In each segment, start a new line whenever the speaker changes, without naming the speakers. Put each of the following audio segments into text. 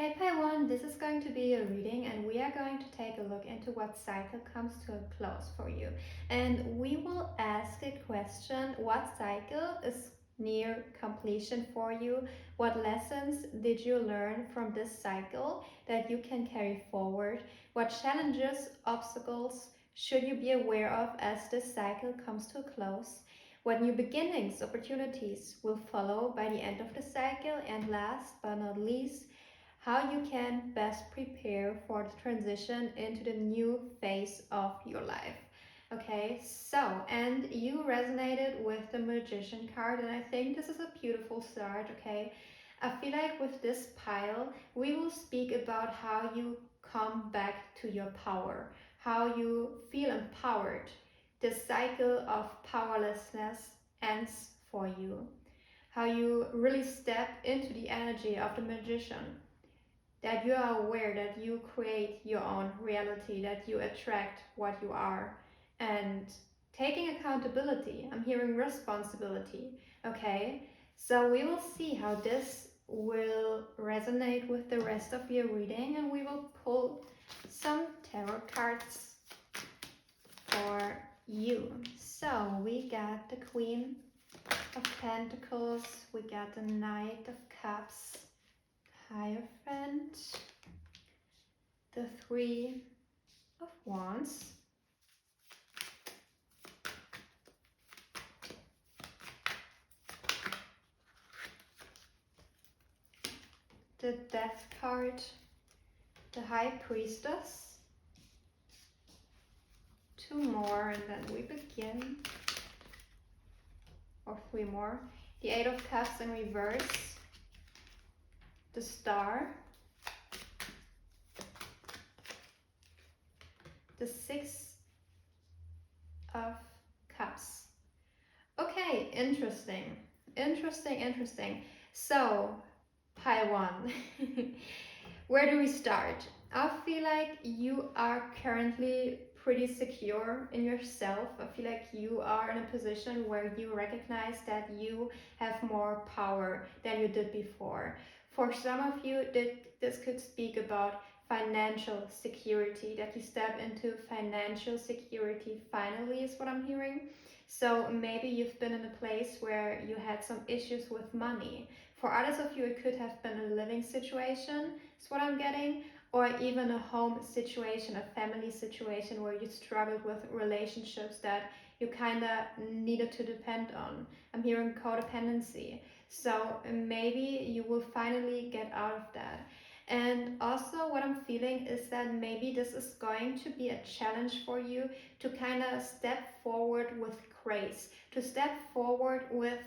Hey Paiwan, this is going to be a reading and we are going to take a look into what cycle comes to a close for you. And we will ask a question, what cycle is near completion for you? What lessons did you learn from this cycle that you can carry forward? What challenges, obstacles should you be aware of as this cycle comes to a close? What new beginnings, opportunities will follow by the end of the cycle? And last but not least, how you can best prepare for the transition into the new phase of your life. Okay, so, and you resonated with the Magician card, and I think this is a beautiful start, okay? I feel like with this pile, we will speak about how you come back to your power, how you feel empowered. The cycle of powerlessness ends for you, how you really step into the energy of the Magician, that you are aware that you create your own reality, that you attract what you are, and taking accountability. I'm hearing responsibility. Okay, so we will see how this will resonate with the rest of your reading, and we will pull some tarot cards for you. So we got the Queen of Pentacles, we got the Knight of Cups, Hierophant, the Three of Wands, the Death card, the High Priestess, two more and then we begin, or three more, the Eight of Cups in reverse, the Star, the Six of Cups. Okay, interesting. So, Pi 1. Where do we start? I feel like you are currently pretty secure in yourself. I feel like you are in a position where you recognize that you have more power than you did before. For some of you, this could speak about financial security, that you step into financial security finally, is what I'm hearing. So maybe you've been in a place where you had some issues with money. For others of you, it could have been a living situation, is what I'm getting, or even a home situation, a family situation where you struggled with relationships that you kind of needed to depend on. I'm hearing codependency. So maybe you will finally get out of that. And also what I'm feeling is that maybe this is going to be a challenge for you to kind of step forward with grace, to step forward with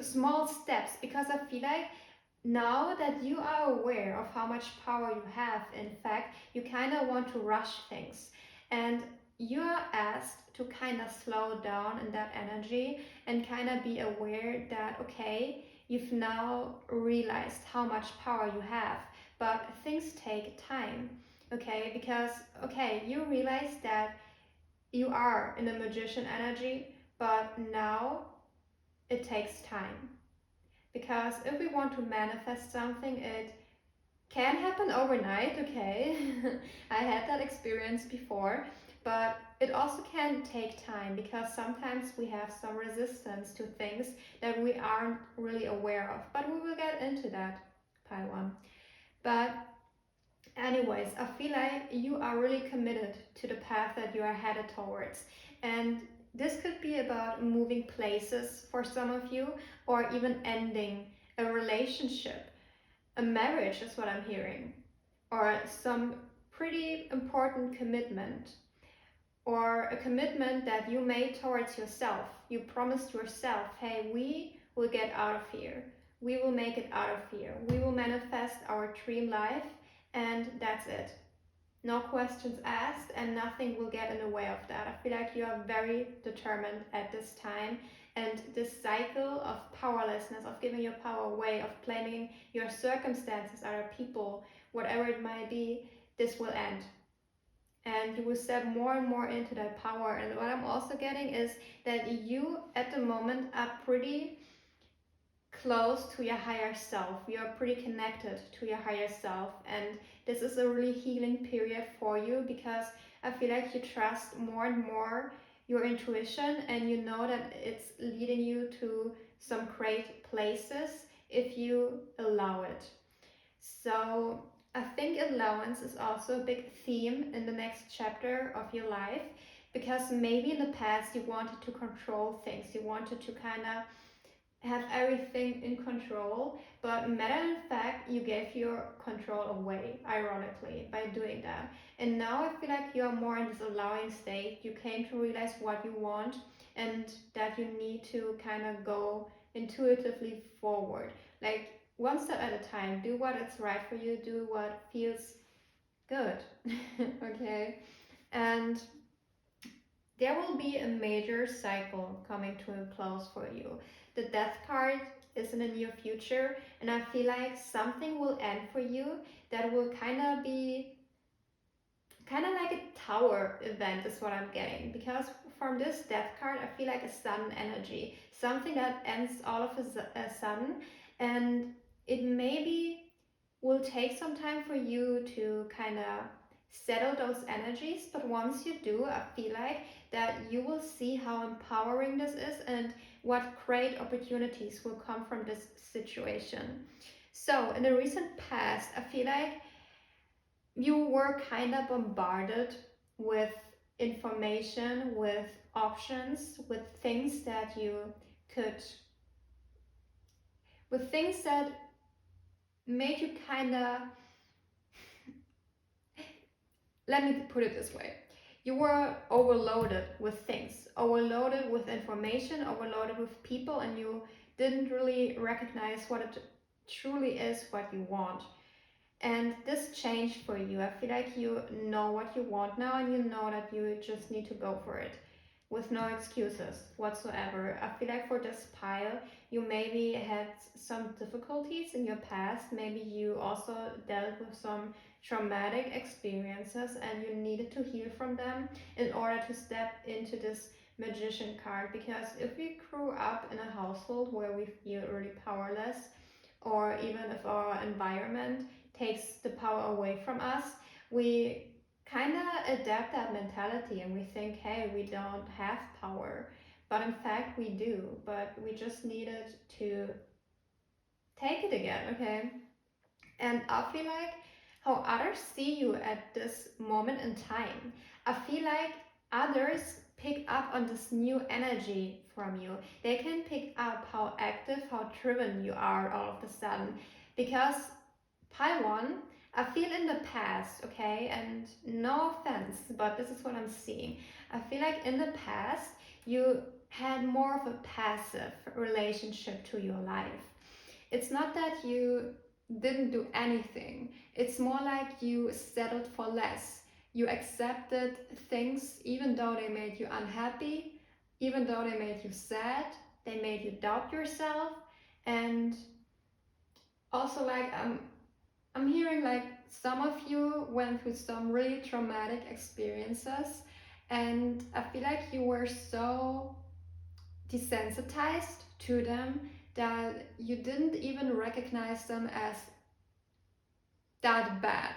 small steps, because I feel like now that you are aware of how much power you have, in fact, you kind of want to rush things. And you are asked to kind of slow down in that energy and kind of be aware that, okay, you've now realized how much power you have, but things take time, okay? Because, okay, you realize that you are in a magician energy, but now it takes time. Because if we want to manifest something, it can happen overnight, okay? I had that experience before, but it also can take time because sometimes we have some resistance to things that we aren't really aware of. But we will get into that, Pi 1. But anyways, I feel like you are really committed to the path that you are headed towards. And this could be about moving places for some of you, or even ending a relationship. A marriage is what I'm hearing, or some pretty important commitment, or a commitment that you made towards yourself. You promised yourself, hey, we will get out of here. We will make it out of here. We will manifest our dream life, and that's it. No questions asked, and nothing will get in the way of that. I feel like you are very determined at this time, and this cycle of powerlessness, of giving your power away, of blaming your circumstances, other people, whatever it might be, this will end. And you will step more and more into that power. And what I'm also getting is that you at the moment are pretty close to your higher self. You're pretty connected to your higher self, and this is a really healing period for you, because I feel like you trust more and more your intuition, and you know that it's leading you to some great places if you allow it. So I think allowance is also a big theme in the next chapter of your life, because maybe in the past you wanted to control things, you wanted to kind of have everything in control, but matter of fact, you gave your control away, ironically, by doing that. And now I feel like you are more in this allowing state. You came to realize what you want, and that you need to kind of go intuitively forward. Like one step at a time, do what is right for you, do what feels good. Okay? And there will be a major cycle coming to a close for you. The death card is in the near future, and I feel like something will end for you that will kind of like a tower event is what I'm getting, because from this death card I feel like a sudden energy, something that ends all of a sudden, and it maybe will take some time for you to kind of settle those energies, but once you do, I feel like that you will see how empowering this is and what great opportunities will come from this situation. So in the recent past, I feel like you were kind of bombarded with information, with options, with things that you could, with things that made you kind of, let me put it this way. You were overloaded with things, overloaded with information, overloaded with people, and you didn't really recognize what it truly is what you want. And this changed for you. I feel like you know what you want now, and you know that you just need to go for it with no excuses whatsoever. I feel like for this pile, you maybe had some difficulties in your past. Maybe you also dealt with some traumatic experiences and you needed to heal from them in order to step into this magician card. Because if we grew up in a household where we feel really powerless, or even if our environment takes the power away from us, we kind of adapt that mentality and we think, hey, we don't have power. But in fact, we do. But we just needed to take it again, okay? And I feel like how others see you at this moment in time, I feel like others pick up on this new energy from you. They can pick up how active, how driven you are all of a sudden. Because pile one, I feel in the past, okay, and no offense, but this is what I'm seeing. I feel like in the past, you had more of a passive relationship to your life. It's not that you didn't do anything, it's more like you settled for less. You accepted things even though they made you unhappy, even though they made you sad, they made you doubt yourself. And also, like, I'm hearing like some of you went through some really traumatic experiences, and I feel like you were so desensitized to them that you didn't even recognize them as that bad.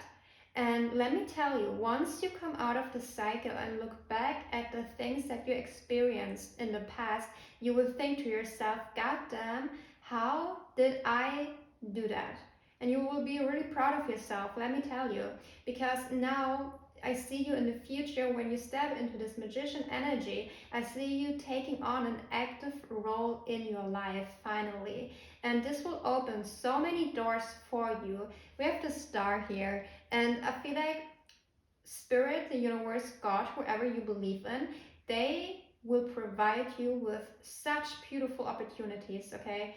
And let me tell you, once you come out of the cycle and look back at the things that you experienced in the past, you will think to yourself, God damn, how did I do that? And you will be really proud of yourself, let me tell you, because now I see you in the future when you step into this magician energy. I see you taking on an active role in your life finally. And this will open so many doors for you. We have the star here, and I feel like spirit, the universe, God, whoever you believe in, they will provide you with such beautiful opportunities, okay?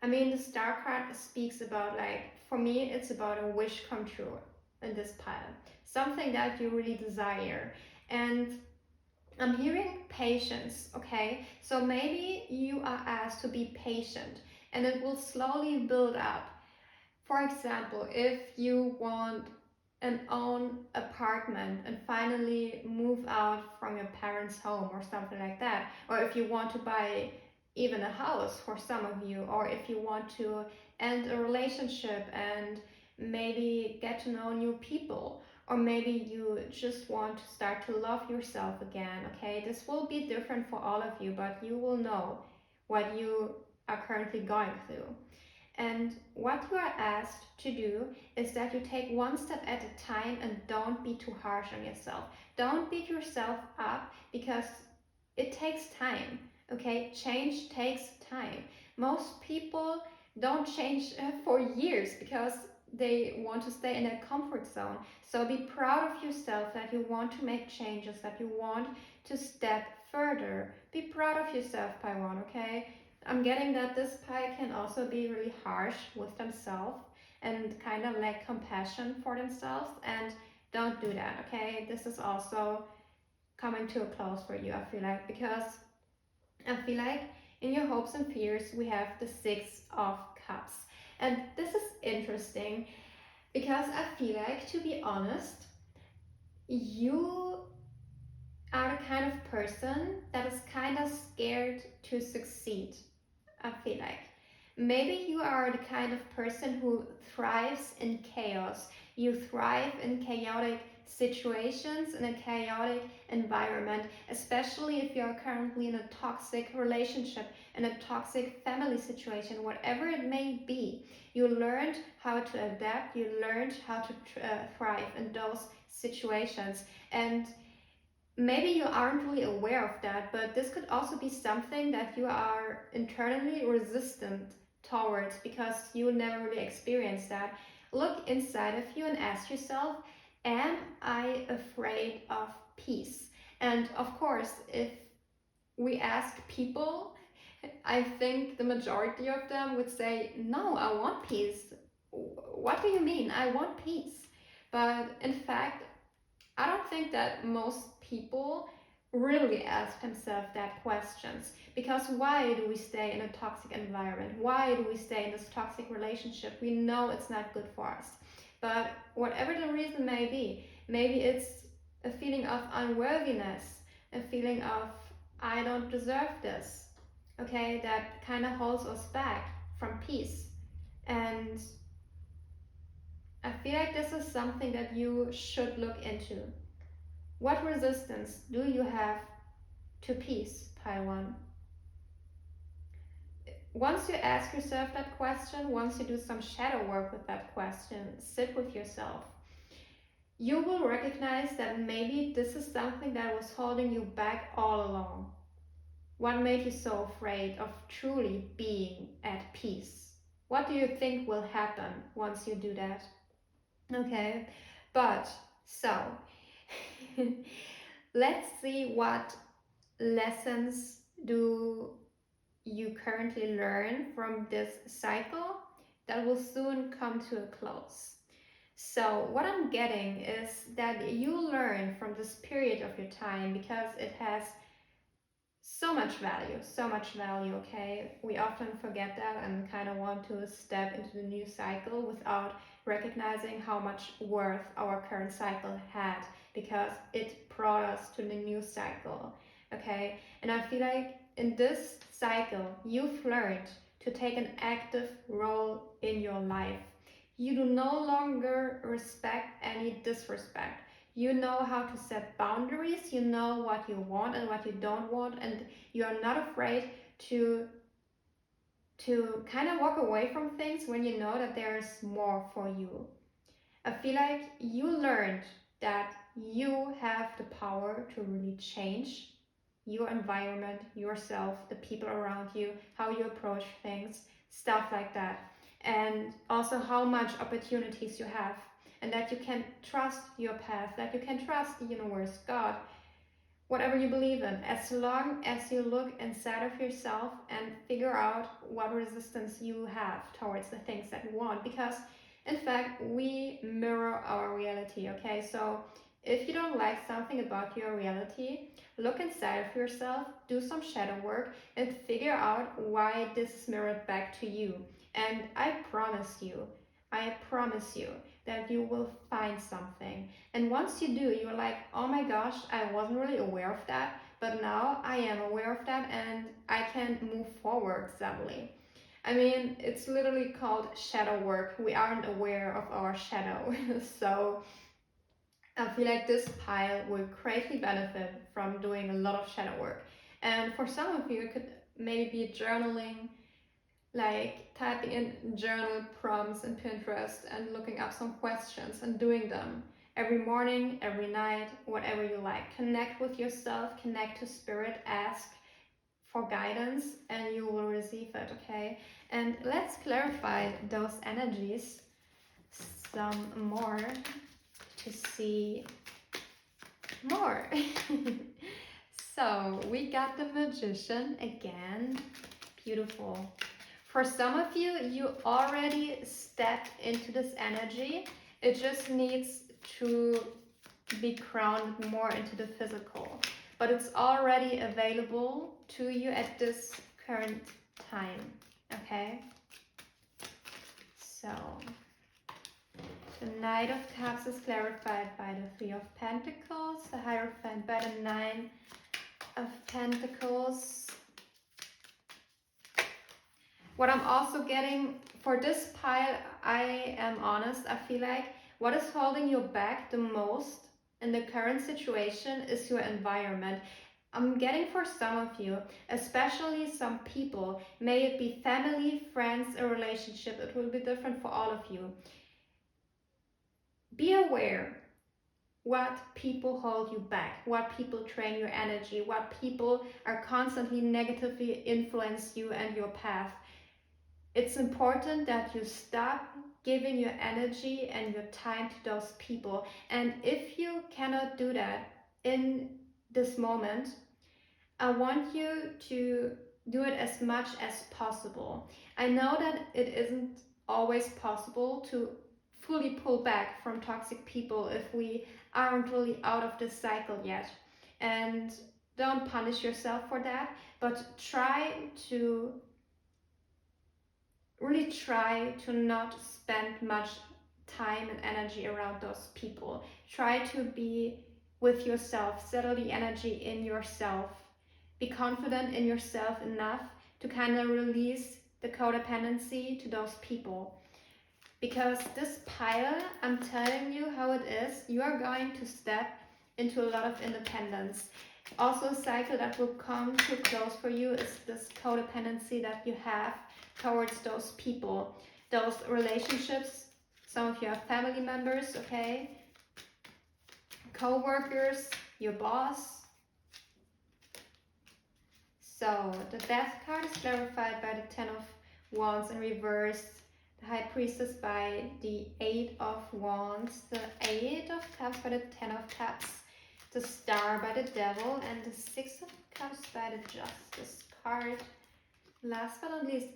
I mean, the star card speaks about, like, for me, it's about a wish come true in this pile. Something that you really desire. And I'm hearing patience, okay? So maybe you are asked to be patient and it will slowly build up. For example, if you want an own apartment and finally move out from your parents' home or something like that, or if you want to buy even a house for some of you, or if you want to end a relationship and maybe get to know new people, or maybe you just want to start to love yourself again. Okay, this will be different for all of you, but you will know what you are currently going through. And what you are asked to do is that you take one step at a time and don't be too harsh on yourself. Don't beat yourself up because it takes time. Okay, change takes time. Most people don't change for years because they want to stay in their comfort zone. So be proud of yourself that you want to make changes, that you want to step further. Be proud of yourself, Paiwan, okay? I'm getting that this Pi can also be really harsh with themselves and kind of lack compassion for themselves, and don't do that, okay? This is also coming to a close for you, I feel like, because I feel like in your hopes and fears we have the Six of Cups. And this is interesting because I feel like, to be honest, you are the kind of person that is kind of scared to succeed. I feel like maybe you are the kind of person who thrives in chaos. You thrive in chaotic situations, in a chaotic environment, especially if you're currently in a toxic relationship, in a toxic family situation, whatever it may be. You learned how to adapt, you learned how to thrive in those situations. And maybe you aren't really aware of that, but this could also be something that you are internally resistant towards because you never really experienced that. Look inside of you and ask yourself, am I afraid of peace? And of course, if we ask people, I think the majority of them would say, no, I want peace. What do you mean? I want peace. But in fact, I don't think that most people really ask themselves that questions, because why do we stay in a toxic environment? Why do we stay in this toxic relationship? We know it's not good for us. But whatever the reason may be, maybe it's a feeling of unworthiness, a feeling of I don't deserve this, okay, that kind of holds us back from peace. And I feel like this is something that you should look into. What resistance do you have to peace, Taiwan? Once you ask yourself that question, once you do some shadow work with that question, sit with yourself, you will recognize that maybe this is something that was holding you back all along. What made you so afraid of truly being at peace? What do you think will happen once you do that? Okay, but so let's see what lessons do you currently learn from this cycle that will soon come to a close. So what I'm getting is that you learn from this period of your time because it has so much value, okay? We often forget that and kind of want to step into the new cycle without recognizing how much worth our current cycle had, because it brought us to the new cycle, okay? And I feel like in this cycle, you've learned to take an active role in your life. You do no longer respect any disrespect. You know how to set boundaries, you know what you want and what you don't want, and you are not afraid to kind of walk away from things when you know that there's more for you. I feel like you learned that you have the power to really change your environment, yourself, the people around you, how you approach things, stuff like that. And also how much opportunities you have, and that you can trust your path, that you can trust the universe, God, whatever you believe in, as long as you look inside of yourself and figure out what resistance you have towards the things that you want. Because in fact, we mirror our reality, okay? So if you don't like something about your reality, look inside of yourself, do some shadow work, and figure out why this is mirrored back to you. And I promise you, I promise you that you will find something. And once you do, you're like, oh my gosh, I wasn't really aware of that, but now I am aware of that and I can move forward suddenly. I mean, it's literally called shadow work. We aren't aware of our shadow. So I feel like this pile will greatly benefit from doing a lot of shadow work. And for some of you, it could maybe be journaling, like typing in journal prompts in Pinterest and looking up some questions and doing them every morning, every night, whatever you like. Connect with yourself, connect to spirit, ask for guidance, and you will receive it, okay? And let's clarify those energies some more to see more. So we got the Magician again. Beautiful. For some of you, you already stepped into this energy. It just needs to be grounded more into the physical. But it's already available to you at this current time. Okay? So, the Knight of Cups is clarified by the Three of Pentacles, the Hierophant by the Nine of Pentacles. What I'm also getting for this pile, I am honest, I feel like what is holding you back the most in the current situation is your environment. I'm getting for some of you, especially some people, may it be family, friends, a relationship, it will be different for all of you. Be aware what people hold you back, what people drain your energy, what people are constantly negatively influence you and your path. It's important that you stop giving your energy and your time to those people. And if you cannot do that in this moment, I want you to do it as much as possible. I know that it isn't always possible to fully pull back from toxic people if we aren't really out of this cycle yet. And don't punish yourself for that, but really try to not spend much time and energy around those people. Try to be with yourself, settle the energy in yourself. Be confident in yourself enough to kind of release the codependency to those people. Because this pile, I'm telling you how it is, you are going to step into a lot of independence. Also, a cycle that will come to close for you is this codependency that you have towards those people, those relationships. Some of you have family members, okay? Co-workers, your boss. So the Death card is clarified by the Ten of Wands in reverse, the High Priestess by the Eight of Wands, the Eight of Cups by the Ten of Cups, the Star by the Devil, and the Six of Cups by the Justice card. Last but not least,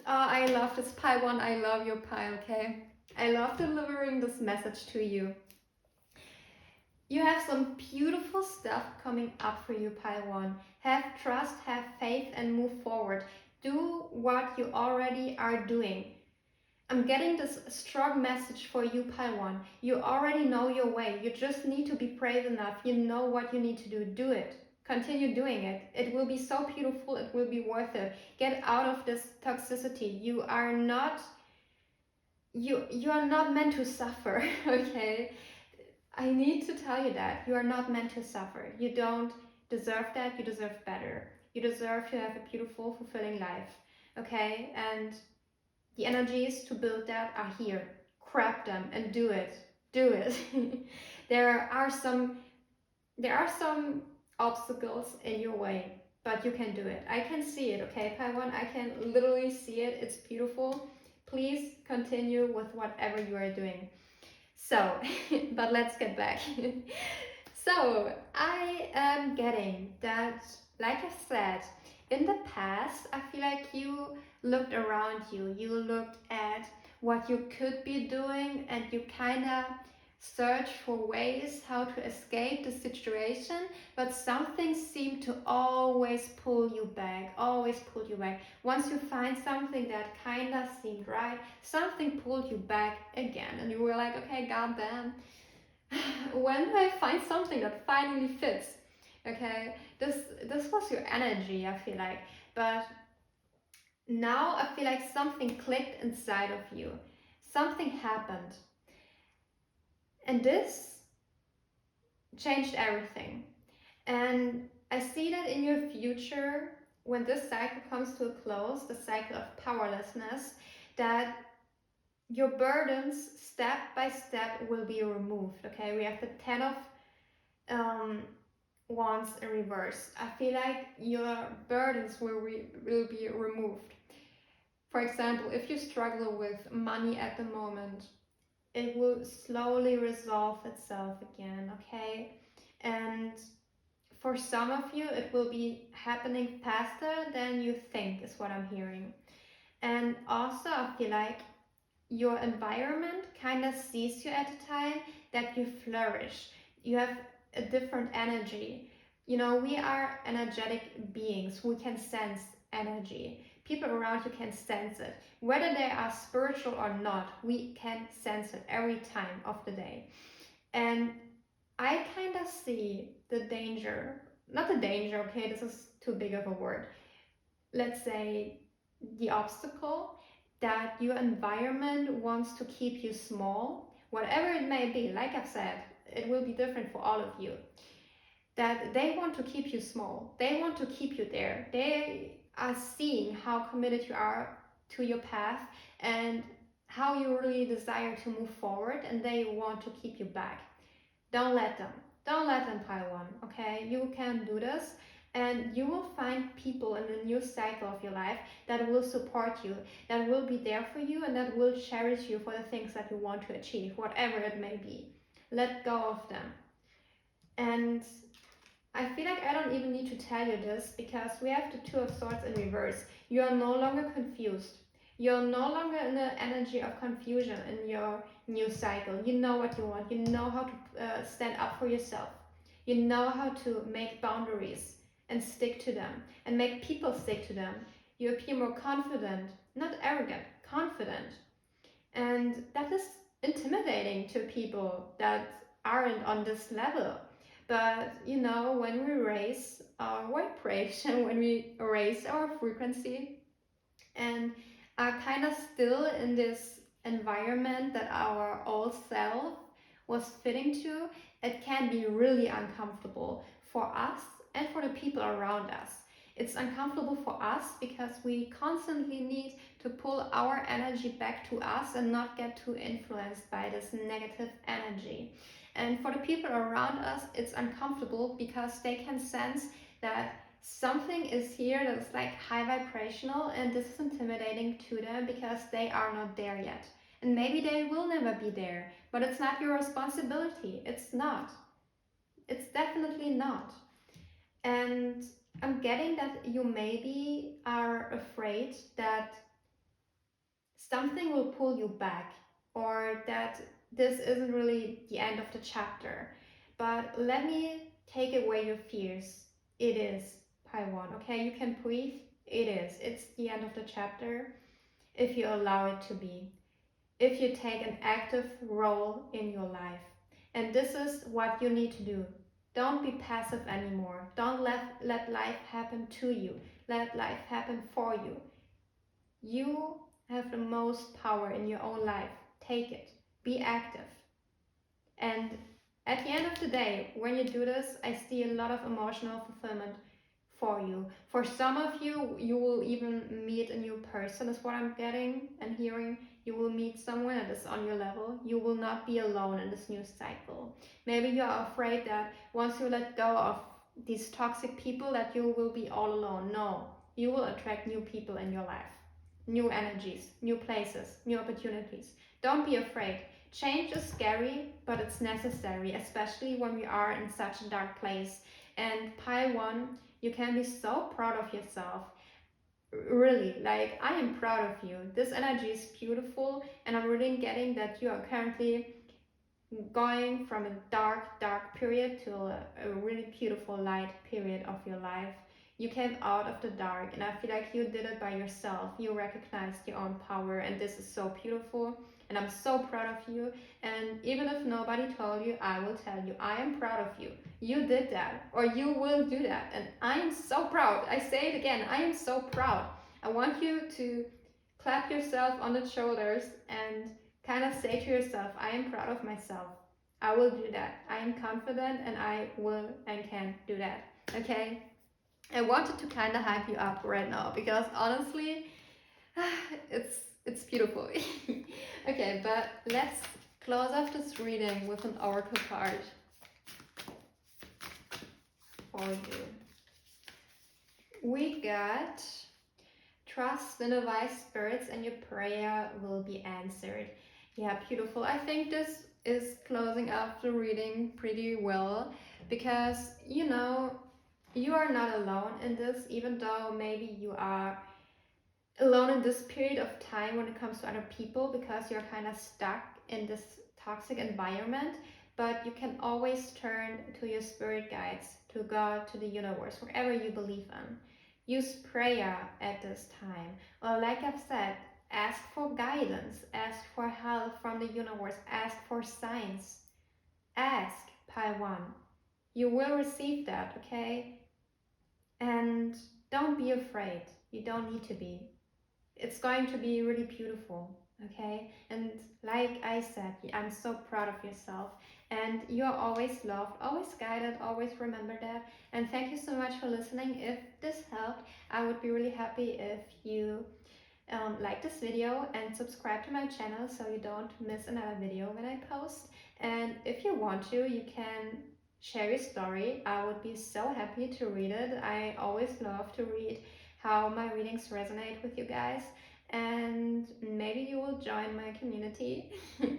I love this pile one. I love your pile, okay? I love delivering this message to you. You have some beautiful stuff coming up for you, pile one. Have trust, have faith, and move forward. Do what you already are doing. I'm getting this strong message for you, pile one. You already know your way. You just need to be brave enough. You know what you need to do. Do it. Continue doing it. It will be so beautiful. It will be worth it. Get out of this toxicity. You are not meant to suffer, okay? I need to tell you that you are not meant to suffer. You don't deserve that. You deserve better. You deserve to have a beautiful, fulfilling life, okay? And the energies to build that are here. Grab them and do it. Do it. There are some obstacles in your way, but you can do it. I can see it, okay, Paiwan? I can literally see it. It's beautiful. Please continue with whatever you are doing. So, but let's get back. So, I am getting that, like I said, in the past, I feel like you looked around you. You looked at what you could be doing and you kind of search for ways how to escape the situation, but something seemed to always pull you back, always pull you back. Once you find something that kinda seemed right, something pulled you back again, and you were like, okay, goddamn, when do I find something that finally fits? Okay, this was your energy, I feel like, but now I feel like something clicked inside of you. Something happened. And this changed everything. And I see that in your future, when this cycle comes to a close, the cycle of powerlessness, that your burdens step by step will be removed. Okay, we have the 10 of um, wands in reverse. I feel like your burdens will be removed. For example, if you struggle with money at the moment, it will slowly resolve itself again, okay? And for some of you, it will be happening faster than you think, is what I'm hearing. And also, I feel like your environment kind of sees you at a time that you flourish. You have a different energy. You know, we are energetic beings. We can sense energy. People around you can sense it. Whether they are spiritual or not, we can sense it every time of the day. And I kind of see the danger, not the danger, okay, this is too big of a word. Let's say the obstacle that your environment wants to keep you small, whatever it may be. Like I've said, it will be different for all of you. That they want to keep you small, they want to keep you there. They are seeing how committed you are to your path and how you really desire to move forward, and they want to keep you back. Don't let them. Don't let them pile on, okay? You can do this, and you will find people in the new cycle of your life that will support you, that will be there for you, and that will cherish you for the things that you want to achieve, whatever it may be. Let go of them. And I feel like I don't even need to tell you this, because we have the Two of Swords in reverse. You are no longer confused. You're no longer in the energy of confusion in your new cycle. You know what you want. You know how to stand up for yourself. You know how to make boundaries and stick to them and make people stick to them. You appear more confident, not arrogant, confident. And that is intimidating to people that aren't on this level. But you know, when we raise our vibration, when we raise our frequency, and are kind of still in this environment that our old self was fitting to, it can be really uncomfortable for us and for the people around us. It's uncomfortable for us because we constantly need to pull our energy back to us and not get too influenced by this negative energy. And for the people around us, it's uncomfortable because they can sense that something is here that's like high vibrational, and this is intimidating to them because they are not there yet. And maybe they will never be there, but it's not your responsibility. It's not. It's definitely not. And I'm getting that you maybe are afraid that something will pull you back, or that this isn't really the end of the chapter. But let me take away your fears. It is, Paiwan, okay? You can breathe. It is. It's the end of the chapter if you allow it to be. If you take an active role in your life. And this is what you need to do. Don't be passive anymore. Don't let life happen to you. Let life happen for you. You have the most power in your own life. Take it. Be active. And at the end of the day, when you do this, I see a lot of emotional fulfillment for you. For some of you, you will even meet a new person, is what I'm getting and hearing. You will meet someone that is on your level. You will not be alone in this new cycle. Maybe you are afraid that once you let go of these toxic people, that you will be all alone. No, you will attract new people in your life. New energies, new places, new opportunities. Don't be afraid. Change is scary, but it's necessary, especially when we are in such a dark place. And Pi 1, you can be so proud of yourself. Really, like, I am proud of you. This energy is beautiful, and I'm really getting that you are currently going from a dark period to a really beautiful light period of your life. You came out of the dark, and I feel like you did it by yourself. You recognized your own power, and this is so beautiful, and I'm so proud of you. And even if nobody told you, I will tell you, I am proud of you. You did that, or you will do that, and I am so proud. I say it again, I am so proud. I want you to clap yourself on the shoulders and kind of say to yourself, I am proud of myself. I will do that. I am confident and I will and can do that. Okay? I wanted to kind of hype you up right now because honestly, it's beautiful. Okay, but let's close off this reading with an oracle card for you. We got trust in the wise spirits and your prayer will be answered. Yeah, beautiful. I think this is closing up the reading pretty well because, you know, you are not alone in this, even though maybe you are alone in this period of time when it comes to other people because you're kind of stuck in this toxic environment. But you can always turn to your spirit guides, to God, to the universe, whatever you believe in. Use prayer at this time. Or, like I've said, ask for guidance, ask for help from the universe, ask for signs. Ask, Pai 1. You will receive that, okay? And don't be afraid. You don't need to be. It's going to be really beautiful, okay? And like I said, I'm so proud of yourself, and you're always loved, always guided, always remember that. And thank you so much for listening. If this helped, I would be really happy if you like this video and subscribe to my channel so you don't miss another video when I post. And if you want to, you can share your story. I would be so happy to read it. I always love to read how my readings resonate with you guys, and maybe you will join my community.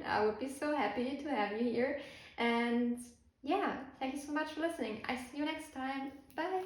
I would be so happy to have you here. And yeah, thank you so much for listening. I see you next time. Bye.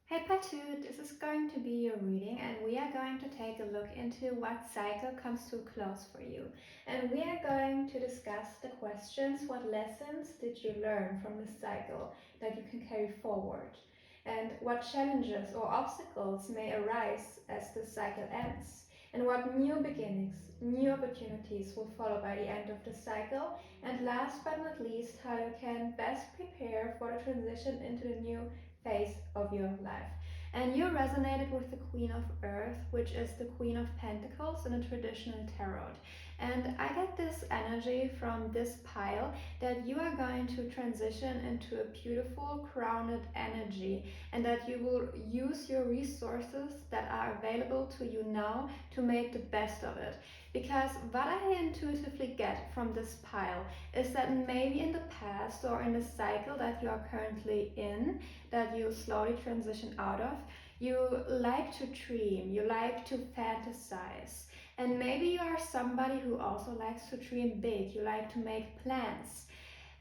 Hey Patu, this is going to be your reading, and we are going to take a look into what cycle comes to a close for you. And we are going to discuss the questions: what lessons did you learn from this cycle that you can carry forward? And what challenges or obstacles may arise as the cycle ends? And what new beginnings, new opportunities will follow by the end of the cycle? And last but not least, how you can best prepare for the transition into the new phase of your life. And you resonated with the Queen of Earth, which is the Queen of Pentacles in a traditional tarot. And I get this energy from this pile that you are going to transition into a beautiful crowned energy, and that you will use your resources that are available to you now to make the best of it. Because what I intuitively get from this pile is that maybe in the past or in the cycle that you are currently in, that you slowly transition out of, you like to dream, you like to fantasize. And maybe you are somebody who also likes to dream big, you like to make plans.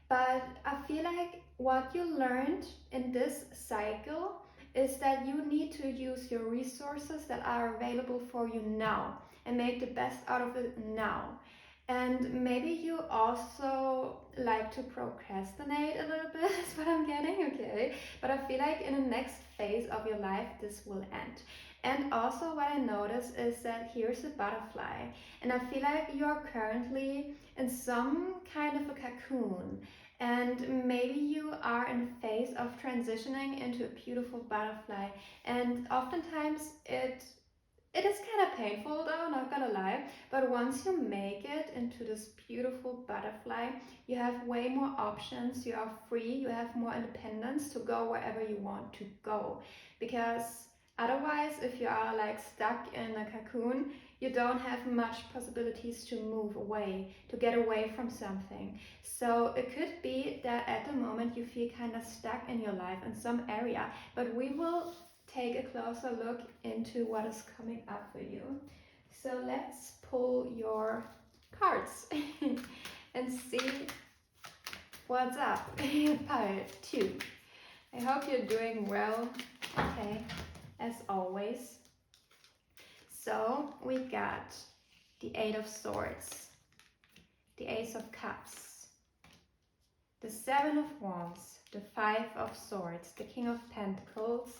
But I feel like what you learned in this cycle is that you need to use your resources that are available for you now and make the best out of it now. And maybe you also like to procrastinate a little bit, is what I'm getting, okay? But I feel like in the next phase of your life, this will end. And also, what I notice is that here's a butterfly, and I feel like you're currently in some kind of a cocoon, and maybe you are in a phase of transitioning into a beautiful butterfly. And oftentimes it is kind of painful though, not gonna lie, but once you make it into this beautiful butterfly, you have way more options, you are free, you have more independence to go wherever you want to go. Because otherwise, if you are like stuck in a cocoon, you don't have much possibilities to move away, to get away from something. So it could be that at the moment you feel kind of stuck in your life in some area, but we will take a closer look into what is coming up for you. So let's pull your cards and see what's up. Part 2. I hope you're doing well, okay, as always. So we got the 8 of Swords, the Ace of Cups, the Seven of Wands, the Five of Swords, the King of Pentacles,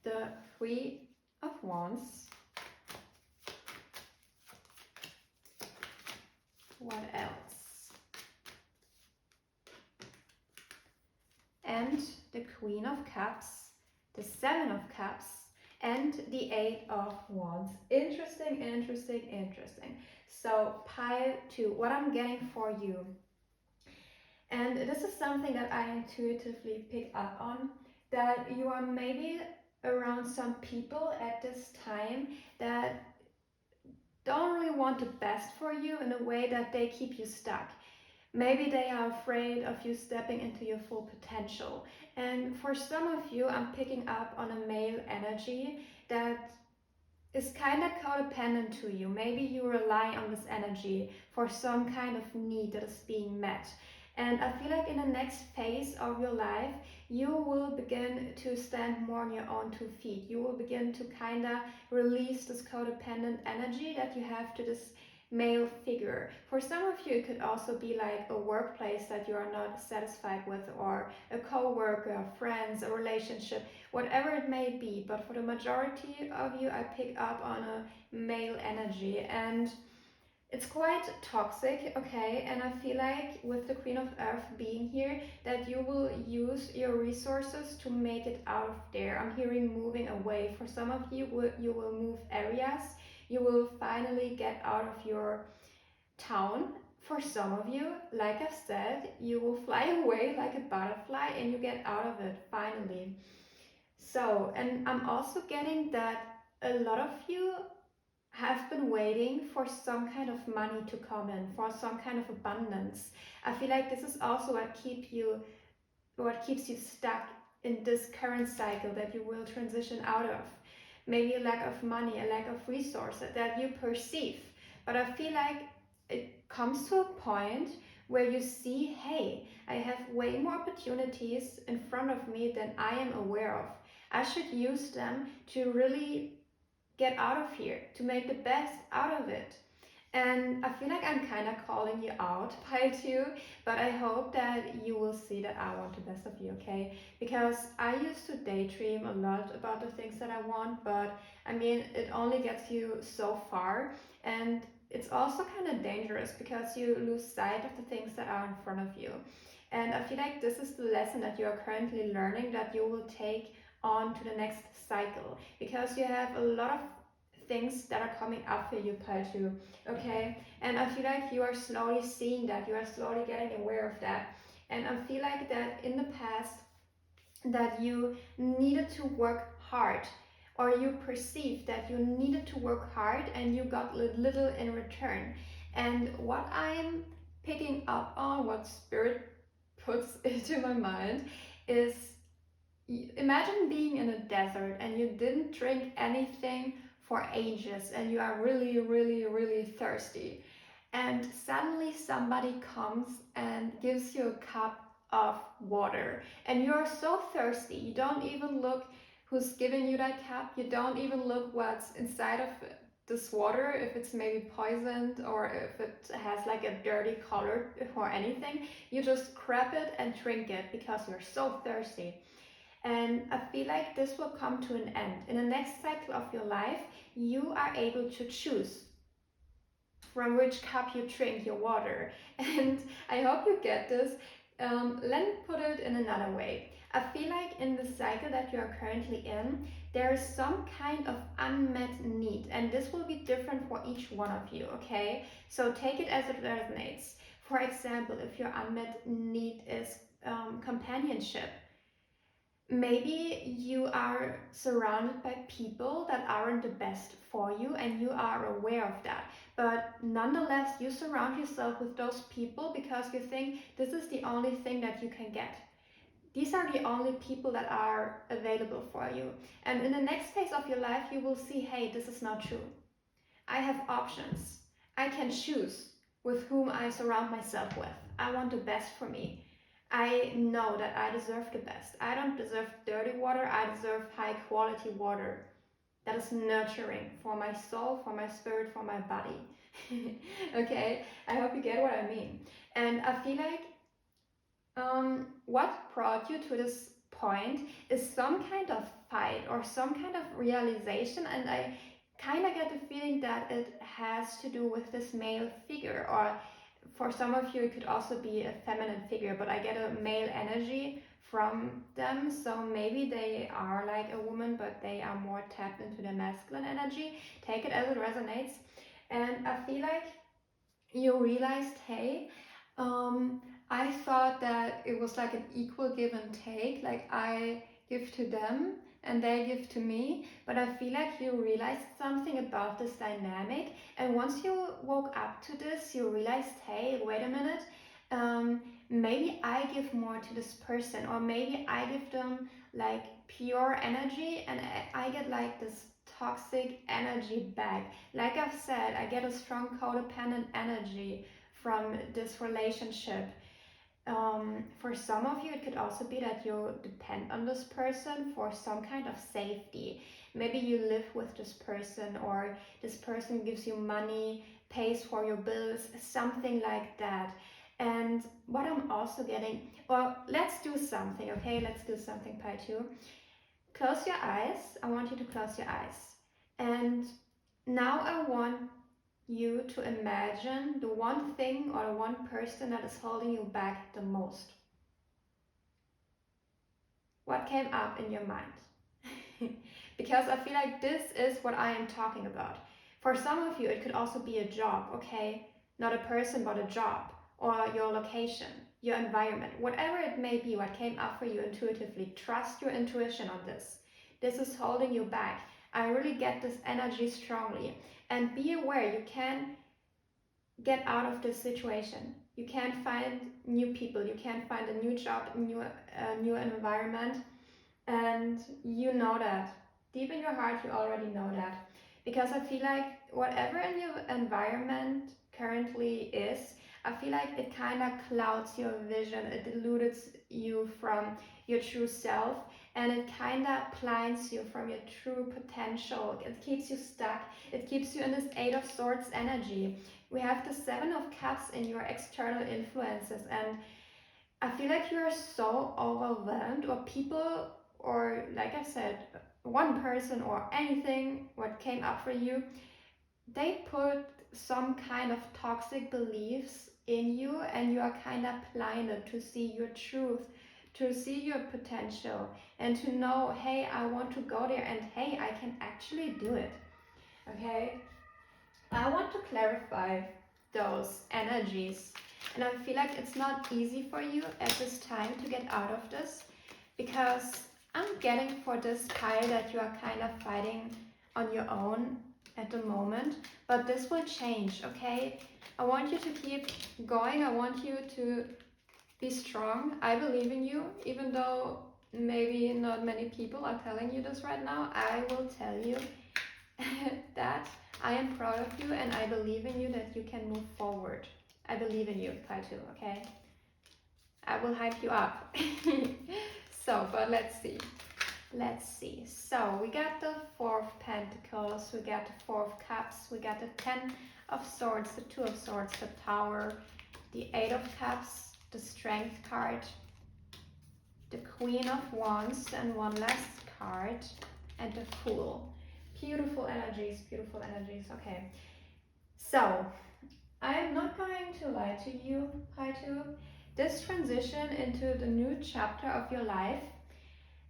the Three of Wands. What else? And the Queen of Cups, the Seven of Cups, and the Eight of Wands. Interesting, interesting, interesting. So pile 2, what I'm getting for you. And this is something that I intuitively pick up on, that you are maybe around some people at this time that don't really want the best for you, in a way that they keep you stuck. Maybe they are afraid of you stepping into your full potential. And for some of you, I'm picking up on a male energy that is kind of codependent to you. Maybe you rely on this energy for some kind of need that is being met. And I feel like in the next phase of your life, you will begin to stand more on your own 2 feet. You will begin to kind of release this codependent energy that you have to this male figure. For some of you, it could also be like a workplace that you are not satisfied with, or a co-worker, friends, a relationship, whatever it may be. But for the majority of you, I pick up on a male energy, and it's quite toxic, okay? And I feel like with the Queen of Earth being here, that you will use your resources to make it out of there. I'm hearing moving away. For some of you, you will move areas. You will finally get out of your town. For some of you, like I've said, you will fly away like a butterfly and you get out of it finally. So, and I'm also getting that a lot of you have been waiting for some kind of money to come in, for some kind of abundance. I feel like this is also what keeps you stuck in this current cycle that you will transition out of. Maybe a lack of money, a lack of resources that you perceive. But I feel like it comes to a point where you see, hey, I have way more opportunities in front of me than I am aware of. I should use them to really get out of here, to make the best out of it. And I feel like I'm kind of calling you out, pile 2, but I hope that you will see that I want the best of you, okay? Because I used to daydream a lot about the things that I want, but I mean, it only gets you so far. And it's also kind of dangerous because you lose sight of the things that are in front of you. And I feel like this is the lesson that you are currently learning, that you will take on to the next cycle, because you have a lot of things that are coming up for you, pile 2, okay? And I feel like you are slowly seeing that, you are slowly getting aware of that. And I feel like that in the past, that you needed to work hard, or you perceived that you needed to work hard and you got little in return. And what I'm picking up on, what spirit puts into my mind, is imagine being in a desert and you didn't drink anything for ages and you are really, really, really thirsty. And suddenly somebody comes and gives you a cup of water and you're so thirsty. You don't even look who's giving you that cup. You don't even look what's inside of this water, if it's maybe poisoned or if it has like a dirty color or anything. You just grab it and drink it because you're so thirsty. And I feel like this will come to an end. In the next cycle of your life, you are able to choose from which cup you drink your water. And I hope you get this. Let me put it in another way. I feel like in the cycle that you are currently in, there is some kind of unmet need, and this will be different for each one of you, okay? So take it as it resonates. For example, if your unmet need is companionship, maybe you are surrounded by people that aren't the best for you and you are aware of that, but nonetheless you surround yourself with those people because you think this is the only thing that you can get. These are the only people that are available for you. And in the next phase of your life, you will see, hey, this is not true. I have options. I can choose with whom I surround myself with. I want the best for me. I know that I deserve the best. I don't deserve dirty water. I deserve high quality water that is nurturing for my soul, for my spirit, for my body. Okay, I hope you get what I mean. And I feel like What brought you to this point is some kind of fight or some kind of realization, and I kind of get the feeling that it has to do with this male figure, or for some of you it could also be a feminine figure, but I get a male energy from them, so maybe they are like a woman but they are more tapped into their masculine energy. Take it as it resonates. And I feel like you realized, hey, um, I thought that it was like an equal give and take, like I give to them and they give to me, but I feel like you realized something about this dynamic, and once you woke up to this, you realized, hey, wait a minute, maybe I give more to this person, or maybe I give them like pure energy and I get like this toxic energy back. Like I've said, I get a strong codependent energy from this relationship. For some of you, it could also be that you depend on this person for some kind of safety. Maybe you live with this person, or this person gives you money, pays for your bills, something like that. And what I'm also getting, well, let's do something, okay? Let's do something, Pi 2. Close your eyes. I want you to close your eyes. And now I want you to imagine the one thing or the one person that is holding you back the most. What came up in your mind? Because I feel like this is what I am talking about. For some of you, it could also be a job, okay? Not a person, but a job, or your location, your environment, whatever it may be, what came up for you intuitively. Trust your intuition on this. This is holding you back. I really get this energy strongly. And be aware, you can get out of this situation. You can find new people, you can find a new job, new environment, and you know that. Deep in your heart, you already know that. Because I feel like whatever in your environment currently is, I feel like it kind of clouds your vision, it dilutes you from your true self, and it kind of blinds you from your true potential. It keeps you stuck, it keeps you in this Eight of Swords energy. We have the Seven of Cups in your external influences, and I feel like you are so overwhelmed, or people, or like I said, one person or anything what came up for you, they put some kind of toxic beliefs in you, and you are kind of blinded to see your truth, to see your potential, and to know, hey, I want to go there, and hey, I can actually do it. Okay, I want to clarify those energies, and I feel like it's not easy for you at this time to get out of this, because I'm getting for this pile that you are kind of fighting on your own at the moment, but this will change, okay? I want you to keep going. I want you to be strong. I believe in you, even though maybe not many people are telling you this right now. I will tell you that I am proud of you, and I believe in you that you can move forward. I believe in you, Kaitu, okay? I will hype you up. So, but let's see. Let's see. So, we got the Four of Pentacles, we got the Four of Cups, we got the Ten of Swords, the Two of Swords, the Tower, the Eight of Cups, the Strength card, the Queen of Wands, and one last card, and the Fool. Beautiful energies, beautiful energies. Okay, so I am not going to lie to you, Kaitu. This transition into the new chapter of your life,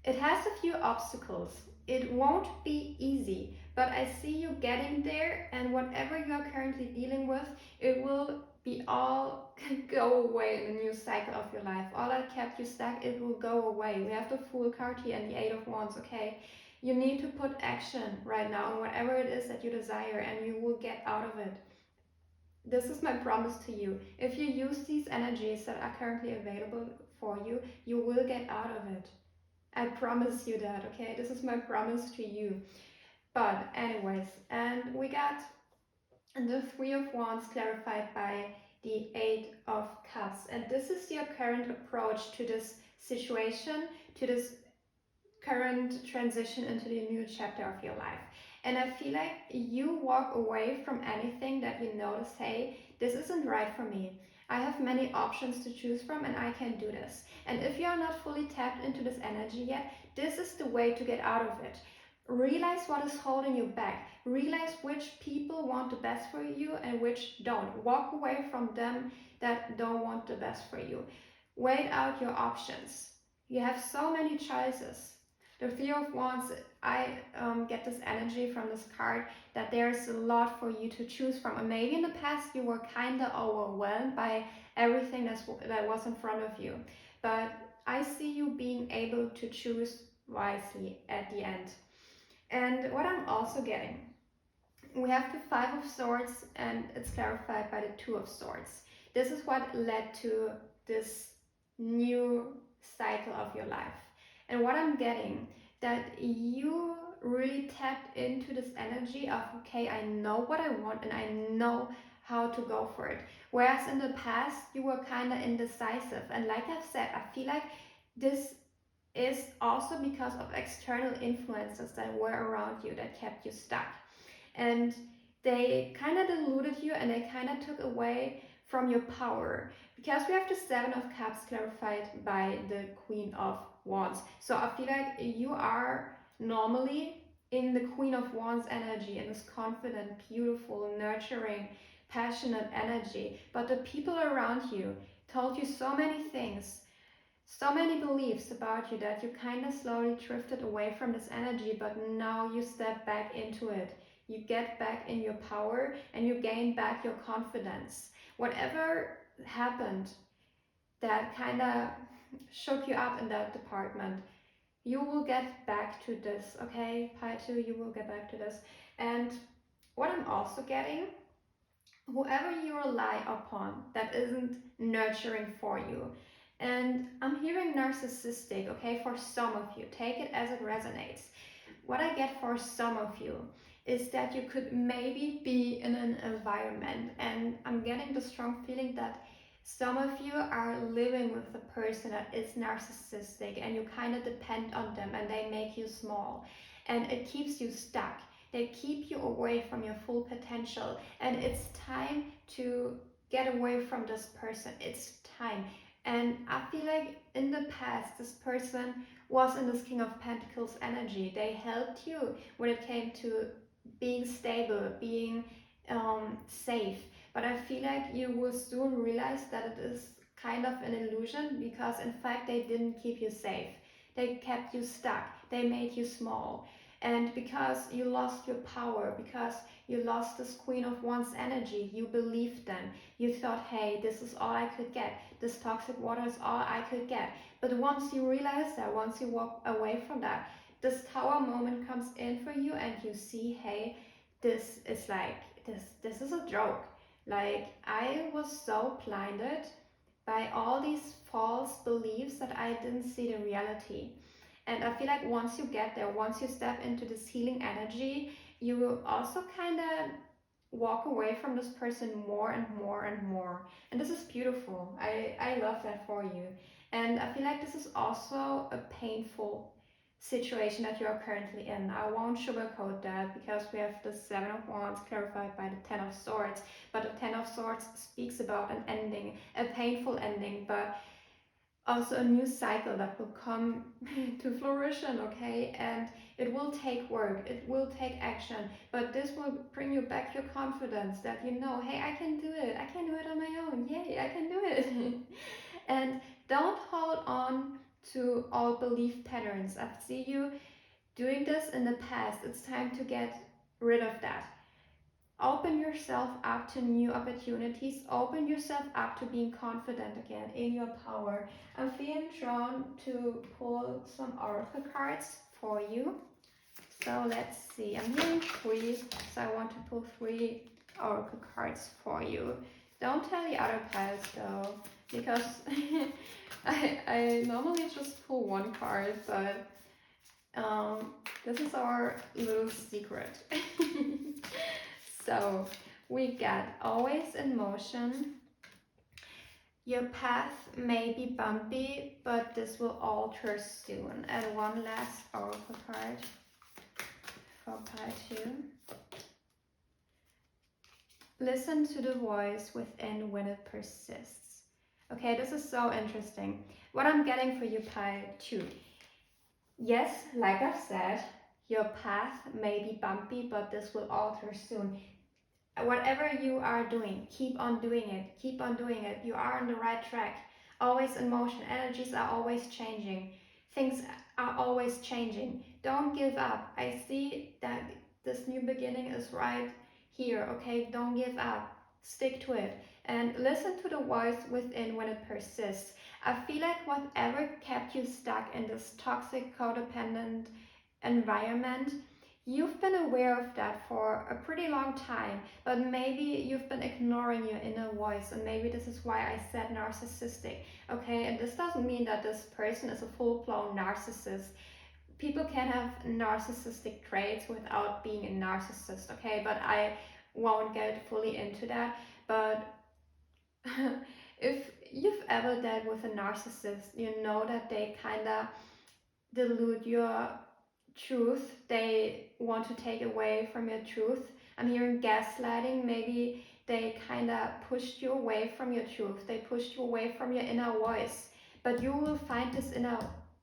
it has a few obstacles. It won't be easy, but I see you getting there, and whatever you are currently dealing with, it will be all go away in the new cycle of your life. All that kept you stuck, it will go away. We have the Fool card here and the Eight of Wands, okay? You need to put action right now on whatever it is that you desire, and you will get out of it. This is my promise to you. If you use these energies that are currently available for you, you will get out of it. I promise you that, okay? This is my promise to you. But anyways, and we got the Three of Wands clarified by the Eight of Cups. And this is your current approach to this situation, to this current transition into the new chapter of your life. And I feel like you walk away from anything that you notice, hey, this isn't right for me. I have many options to choose from and I can do this. And if you are not fully tapped into this energy yet, this is the way to get out of it. Realize what is holding you back. Realize which people want the best for you and which don't. Walk away from them that don't want the best for you. Weigh out your options. You have so many choices. The Three of Wands, I get this energy from this card that there's a lot for you to choose from. And maybe in the past you were kind of overwhelmed by everything that was in front of you. But I see you being able to choose wisely at the end. And what I'm also getting, we have the Five of Swords and it's clarified by the Two of Swords. This is what led to this new cycle of your life. And what I'm getting, that you really tapped into this energy of, okay, I know what I want and I know how to go for it. Whereas in the past, you were kind of indecisive. And like I've said, I feel like this is also because of external influences that were around you that kept you stuck. And they kind of diluted you and they kind of took away from your power. Because we have the Seven of Cups clarified by the Queen of Wands. So I feel like you are normally in the Queen of Wands energy, in this confident, beautiful, nurturing, passionate energy. But the people around you told you so many things, so many beliefs about you, that you kind of slowly drifted away from this energy, but now you step back into it. You get back in your power and you gain back your confidence. Whatever happened that kind of shook you up in that department, you will get back to this, okay? Pi 2, you will get back to this. And what I'm also getting, whoever you rely upon that isn't nurturing for you, and I'm hearing narcissistic, okay, for some of you, take it as it resonates. What I get for some of you is that you could maybe be in an environment, and I'm getting the strong feeling that some of you are living with a person that is narcissistic and you kind of depend on them and they make you small and it keeps you stuck. They keep you away from your full potential, and it's time to get away from this person. It's time. And I feel like in the past, this person was in this King of Pentacles energy. They helped you when it came to being stable, being safe. But I feel like you will soon realize that it is kind of an illusion, because in fact they didn't keep you safe. They kept you stuck. They made you small. And because you lost your power, because you lost this Queen of Wands energy, you believed them. You thought, hey, this is all I could get. This toxic water is all I could get. But once you realize that, once you walk away from that, this Tower moment comes in for you and you see, hey, this is like, this is a joke. Like, I was so blinded by all these false beliefs that I didn't see the reality. And I feel like once you get there, once you step into this healing energy, you will also kind of walk away from this person more and more and more. And this is beautiful. I love that for you. And I feel like this is also a painful situation that you are currently in. I won't sugarcoat that, because we have the Seven of Wands clarified by the Ten of Swords. But the Ten of Swords speaks about an ending, a painful ending, but also a new cycle that will come to fruition, okay? And it will take work, it will take action, but this will bring you back your confidence, that you know, hey, I can do it on my own, yay, I can do it. And don't hold on to old belief patterns. I see you doing this in the past. It's time to get rid of that. Open yourself up to new opportunities. Open yourself up to being confident again in your power. I'm feeling drawn to pull some oracle cards for you. So let's see. I'm hearing 3, so I want to pull 3 oracle cards for you. Don't tell the other piles though, because I normally just pull 1 card, but this is our little secret. So we got always in motion. Your path may be bumpy, but this will alter soon. And 1 last oracle card for part 2. listen to the voice within when it persists. Okay, this is so interesting. What I'm getting for you, Pi 2. Yes, like I've said, your path may be bumpy, but this will alter soon. Whatever you are doing, keep on doing it. Keep on doing it. You are on the right track. Always in motion. Energies are always changing. Things are always changing. Don't give up. I see that this new beginning is right here. Okay, don't give up. Stick to it and listen to the voice within when it persists. I feel like whatever kept you stuck in this toxic, codependent environment, you've been aware of that for a pretty long time, but maybe you've been ignoring your inner voice, and maybe this is why I said narcissistic. Okay, and this doesn't mean that this person is a full-blown narcissist. People can have narcissistic traits without being a narcissist, okay, but I won't get fully into that. But if you've ever dealt with a narcissist, you know that they kind of dilute your truth. They want to take away from your truth. I'm hearing gaslighting. Maybe they kind of pushed you away from your truth. They pushed you away from your inner voice. But you will find this inner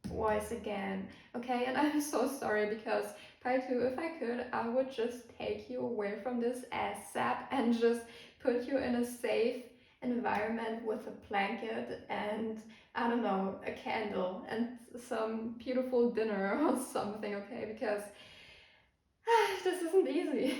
voice again. Okay, and I'm so sorry, because part two, if I could, I would just take you away from this ASAP and just put you in a safe environment with a blanket and I don't know, a candle and some beautiful dinner or something, okay? Because this isn't easy.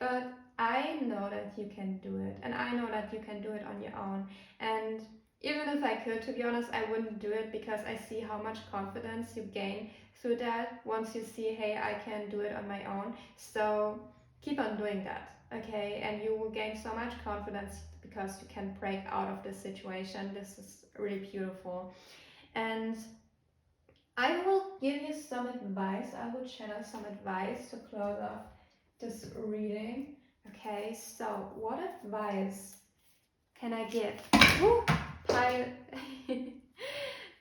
But I know that you can do it, and I know that you can do it on your own. And even if I could, to be honest, I wouldn't do it, because I see how much confidence you gain through that once you see, hey, I can do it on my own. So keep on doing that, okay? And you will gain so much confidence because you can break out of this situation. This is really beautiful. And I will give you some advice. I will channel some advice to close off this reading. Okay, so what advice can I give? Woo! Pile,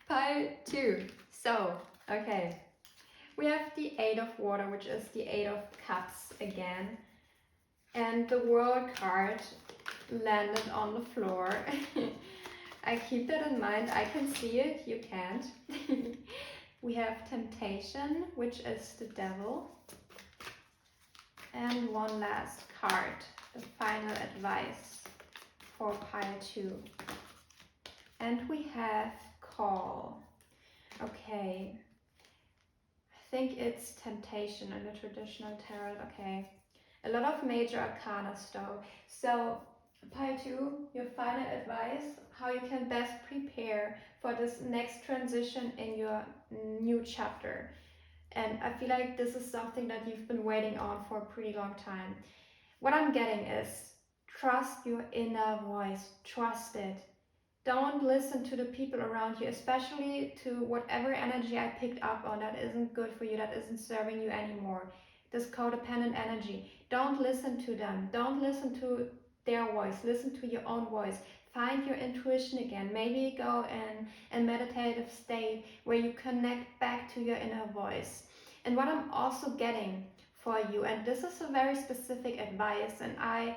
pile 2. So, okay, we have the 8 of water, which is the 8 of cups again. And the world card landed on the floor. I keep that in mind. I can see it, you can't. We have temptation, which is the devil. And one last card, the final advice for pile 2. And we have call. Okay, I think it's temptation in the traditional tarot. Okay, a lot of major arcana stuff. So pile 2, your final advice, how you can best prepare for this next transition in your new chapter. And I feel like this is something that you've been waiting on for a pretty long time. What I'm getting is trust your inner voice. Trust it. Don't listen to the people around you, especially to whatever energy I picked up on that isn't good for you, that isn't serving you anymore. This codependent energy. Don't listen to them. Don't listen to their voice. Listen to your own voice. Find your intuition again. Maybe go in a meditative state where you connect back to your inner voice. And what I'm also getting for you, and this is a very specific advice, and I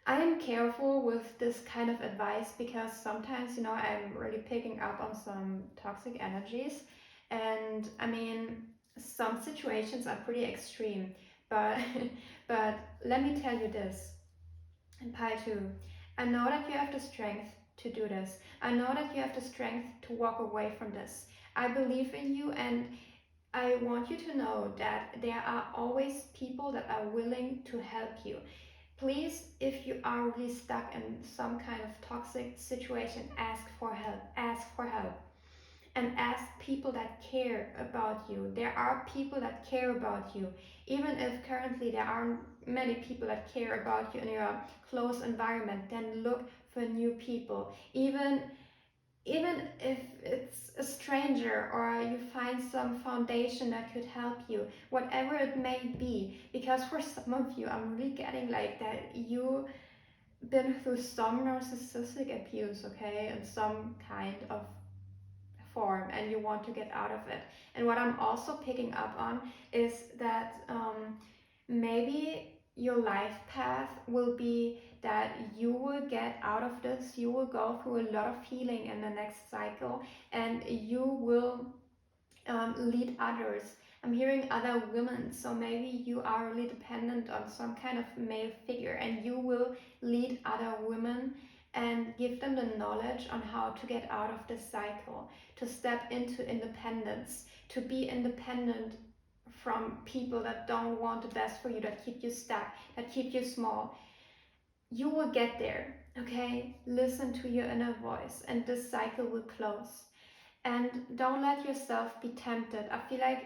am careful with this kind of advice, because sometimes, I'm really picking up on some toxic energies. And I mean, some situations are pretty extreme, but but let me tell you this. In pile 2, I know that you have the strength to do this. I know that you have the strength to walk away from this. I believe in you, and I want you to know that there are always people that are willing to help you. Please, if you are really stuck in some kind of toxic situation, ask for help. Ask for help. And ask people that care about you. There are people that care about you. Even if currently there aren't many people that care about you in your close environment, then look for new people. Even if it's a stranger, or you find some foundation that could help you, whatever it may be. Because for some of you, I'm really getting like that you've been through some narcissistic abuse, okay, in some kind of form, and you want to get out of it. And what I'm also picking up on is that maybe your life path will be that you will get out of this, you will go through a lot of healing in the next cycle, and you will lead others. I'm hearing other women, so maybe you are really dependent on some kind of male figure, and you will lead other women and give them the knowledge on how to get out of this cycle, to step into independence, to be independent from people that don't want the best for you, that keep you stuck, that keep you small. You will get there, okay? Listen to your inner voice, and this cycle will close. And don't let yourself be tempted. I feel like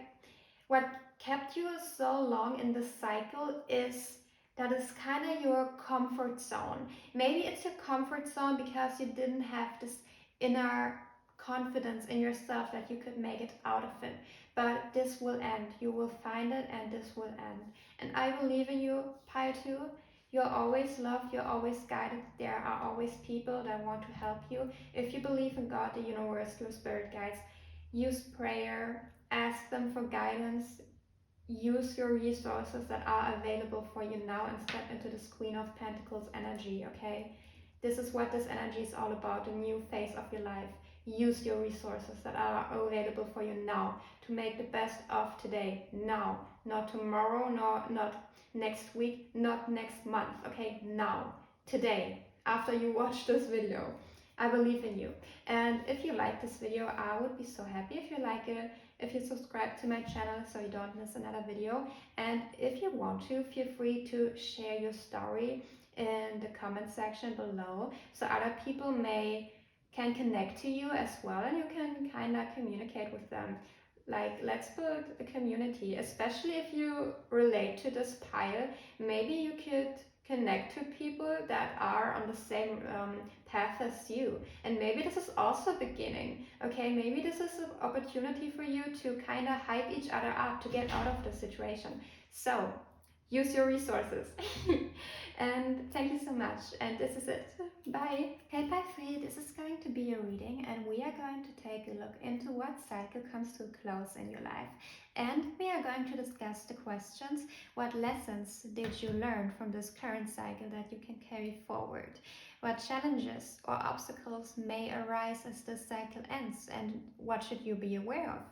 what kept you so long in this cycle is that is kind of your comfort zone. Maybe it's your comfort zone because you didn't have this inner confidence in yourself that you could make it out of it. But this will end. You will find it, and this will end. And I believe in you, Pile 2. You're always loved, you're always guided. There are always people that want to help you. If you believe in God, the universe, your spirit guides, use prayer, ask them for guidance, use your resources that are available for you now, and step into this Queen of Pentacles energy, okay? This is what this energy is all about, the new phase of your life. Use your resources that are available for you now to make the best of today, now, not tomorrow, not next week, not next month, okay? Now, today, after you watch this video. I believe in you. And if you like this video, I would be so happy if you like it, if you subscribe to my channel so you don't miss another video. And if you want to, feel free to share your story in the comment section below so other people can connect to you as well, and you can kind of communicate with them. Like, let's build a community, especially if you relate to this pile. Maybe you could connect to people that are on the same path as you, and maybe this is also beginning, okay? Maybe this is an opportunity for you to kind of hype each other up to get out of the situation. So use your resources. And thank you so much, and this is it. Bye. Hey, Pile 3, this is going to be a reading, and we are going to take a look into what cycle comes to a close in your life. And we are going to discuss the questions: what lessons did you learn from this current cycle that you can carry forward? What challenges or obstacles may arise as this cycle ends, and what should you be aware of?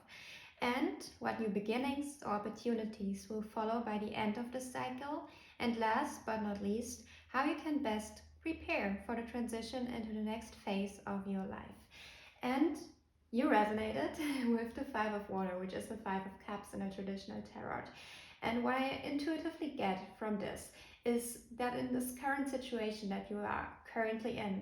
And what new beginnings or opportunities will follow by the end of the cycle? And last but not least, how you can best prepare for the transition into the next phase of your life. And you resonated with the Five of Water, which is the Five of Cups in a traditional tarot. And what I intuitively get from this is that in this current situation that you are currently in,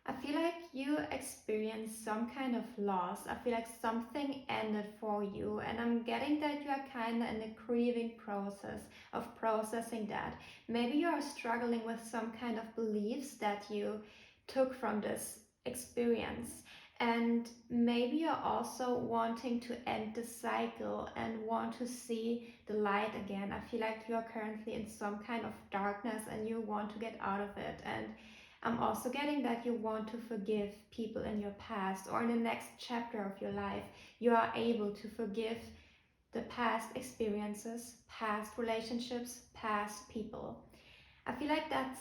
I feel like you experienced some kind of loss. I feel like something ended for you, and I'm getting that you are kind of in a grieving process of processing that. Maybe you are struggling with some kind of beliefs that you took from this experience, and maybe you're also wanting to end the cycle and want to see the light again. I feel like you're currently in some kind of darkness and you want to get out of it. And I'm also getting that you want to forgive people in your past, or in the next chapter of your life, you are able to forgive the past experiences, past relationships, past people. I feel like that's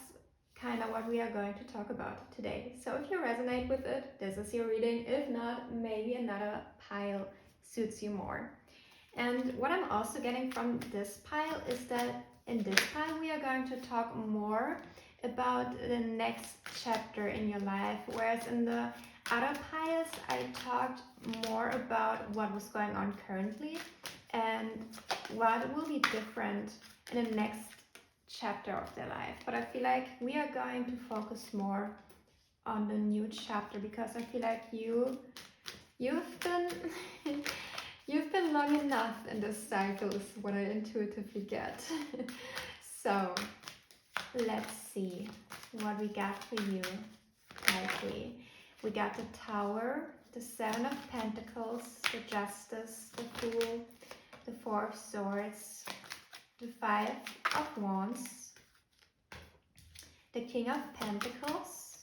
kind of what we are going to talk about today. So if you resonate with it, this is your reading. If not, maybe another pile suits you more. And what I'm also getting from this pile is that in this pile we are going to talk more about the next chapter in your life, whereas in the other piles I talked more about what was going on currently and what will be different in the next chapter of their life. But I feel like we are going to focus more on the new chapter, because I feel like you've been you've been long enough in this cycle is what I intuitively get. So let's see what we got for you. Okay, we got the Tower, the Seven of Pentacles, the Justice, the Fool, the Four of Swords, the Five of Wands, the King of Pentacles,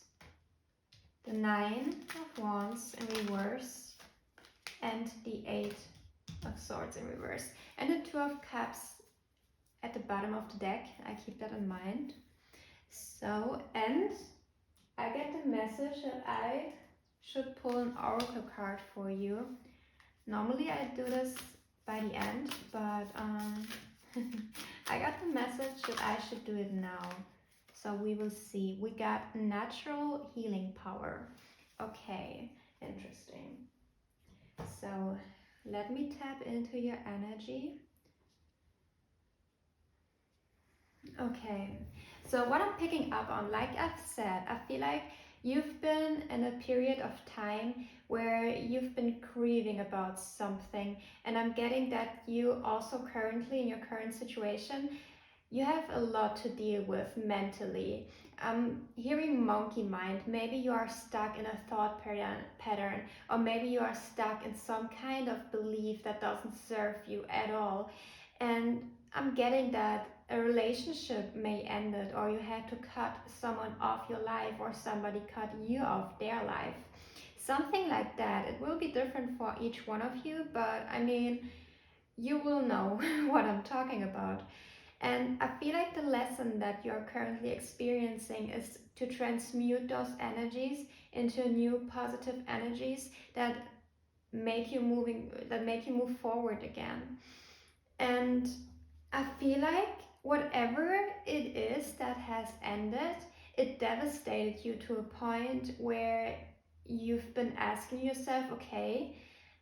the Nine of Wands in reverse, and the Eight of Swords in reverse. And the Two of Cups at the bottom of the deck. I keep that in mind. So, and I get the message that I should pull an oracle card for you. Normally I do this by the end, but I got the message that I should do it now. So we will see. We got natural healing power. Okay, interesting. So let me tap into your energy. Okay, so what I'm picking up on, like I've said, I feel like you've been in a period of time where you've been grieving about something, and I'm getting that you also currently, in your current situation, you have a lot to deal with mentally. I'm hearing monkey mind. Maybe you are stuck in a thought pattern, or maybe you are stuck in some kind of belief that doesn't serve you at all. And I'm getting that a relationship may end it, or you had to cut someone off your life, or somebody cut you off their life. Something like that. It will be different for each one of you, but I mean, you will know what I'm talking about. And I feel like the lesson that you're currently experiencing is to transmute those energies into new positive energies that make you move forward again. And I feel like whatever it is that has ended, it devastated you to a point where you've been asking yourself, okay,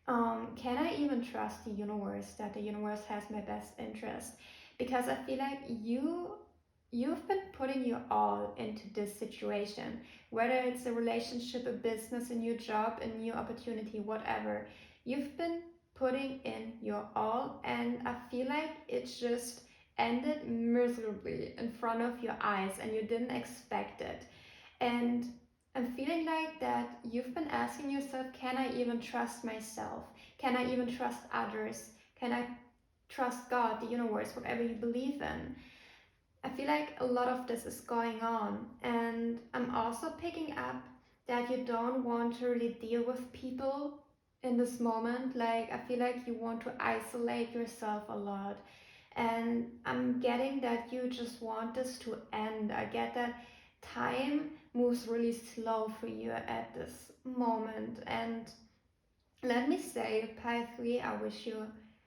can I even trust the universe, that the universe has my best interest? Because I feel like you've been putting your all into this situation, whether it's a relationship, a business, a new job, a new opportunity, whatever. You've been putting in your all, and I feel like it's just ended miserably in front of your eyes and you didn't expect it. And I'm feeling like that you've been asking yourself, can I even trust myself? Can I even trust others? Can I trust God, the universe, whatever you believe in? I feel like a lot of this is going on. And I'm also picking up that you don't want to really deal with people in this moment. Like, I feel like you want to isolate yourself a lot. And I'm getting that you just want this to end. I get that time moves really slow for you at this moment. And let me say, Pi 3, I wish you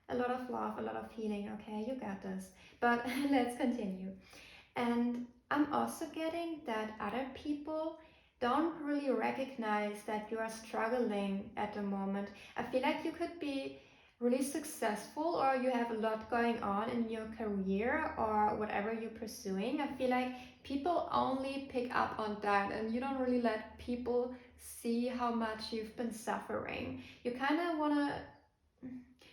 a lot of love, a lot of healing. Okay, you got this. But let's continue. And I'm also getting that other people don't really recognize that you are struggling at the moment. I feel like you could be really successful, or you have a lot going on in your career or whatever you're pursuing. I feel like people only pick up on that, and you don't really let people see how much you've been suffering. You kind of want to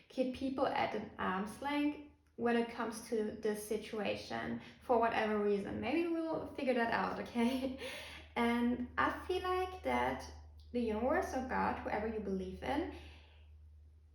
keep people at an arm's length when it comes to this situation for whatever reason. Maybe we'll figure that out, okay? And I feel like that the universe or God, whoever you believe in,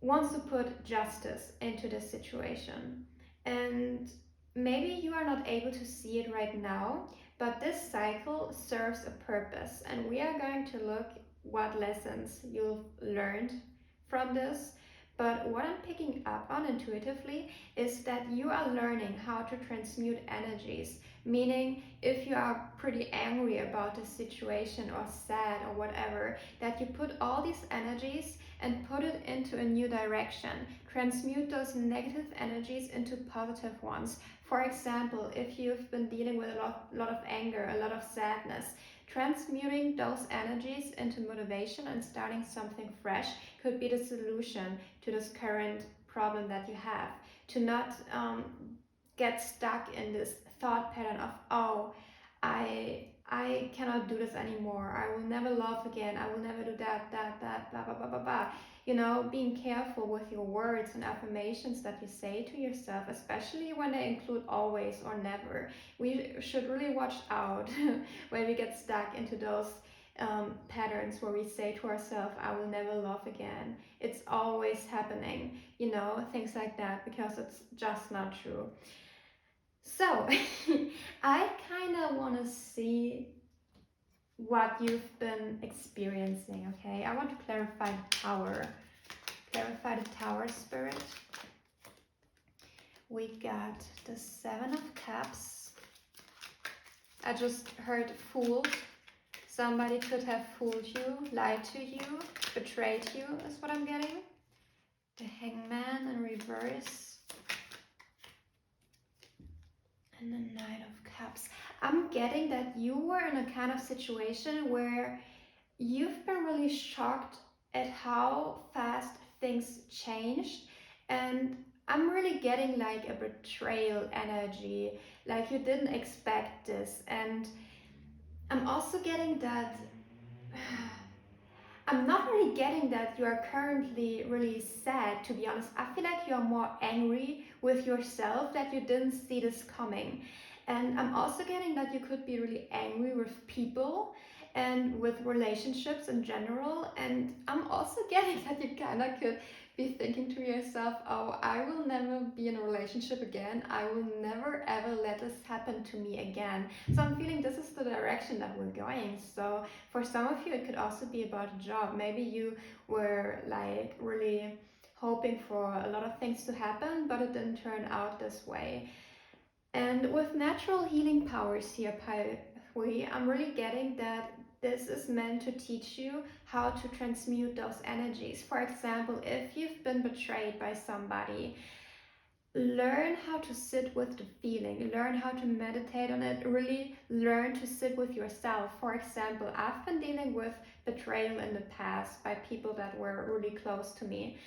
wants to put justice into this situation. And maybe you are not able to see it right now, but this cycle serves a purpose. And we are going to look what lessons you've learned from this. But what I'm picking up on intuitively is that you are learning how to transmute energies. Meaning, if you are pretty angry about the situation or sad or whatever, that you put all these energies and put it into a new direction. Transmute those negative energies into positive ones. For example, if you've been dealing with a lot of anger, a lot of sadness, transmuting those energies into motivation and starting something fresh could be the solution to this current problem that you have. To not get stuck in this thought pattern of, oh, I cannot do this anymore. I will never love again. I will never do that, blah, blah, blah, blah, blah. You know, being careful with your words and affirmations that you say to yourself, especially when they include always or never. We should really watch out when we get stuck into those patterns where we say to ourselves, I will never love again. It's always happening, you know, things like that, because it's just not true. So, I kind of want to see what you've been experiencing, okay? I want to clarify the tower. Clarify the tower, spirit. We got the Seven of Cups. I just heard fooled. Somebody could have fooled you, lied to you, betrayed you is what I'm getting. The Hangman in reverse. And the Knight of Cups. I'm getting that you were in a kind of situation where you've been really shocked at how fast things changed, and I'm really getting like a betrayal energy, like you didn't expect this. And I'm also getting that I'm not really getting that you are currently really sad, to be honest. I feel like you're more angry with yourself that you didn't see this coming. And I'm also getting that you could be really angry with people and with relationships in general. And I'm also getting that you kind of could be thinking to yourself, oh, I will never be in a relationship again. I will never ever let this happen to me again. So I'm feeling this is the direction that we're going. So for some of you, it could also be about a job. Maybe you were like really hoping for a lot of things to happen, but it didn't turn out this way. And with natural healing powers here, Pi 3, I'm really getting that this is meant to teach you how to transmute those energies. For example, if you've been betrayed by somebody, learn how to sit with the feeling, learn how to meditate on it, really learn to sit with yourself. For example, I've been dealing with betrayal in the past by people that were really close to me,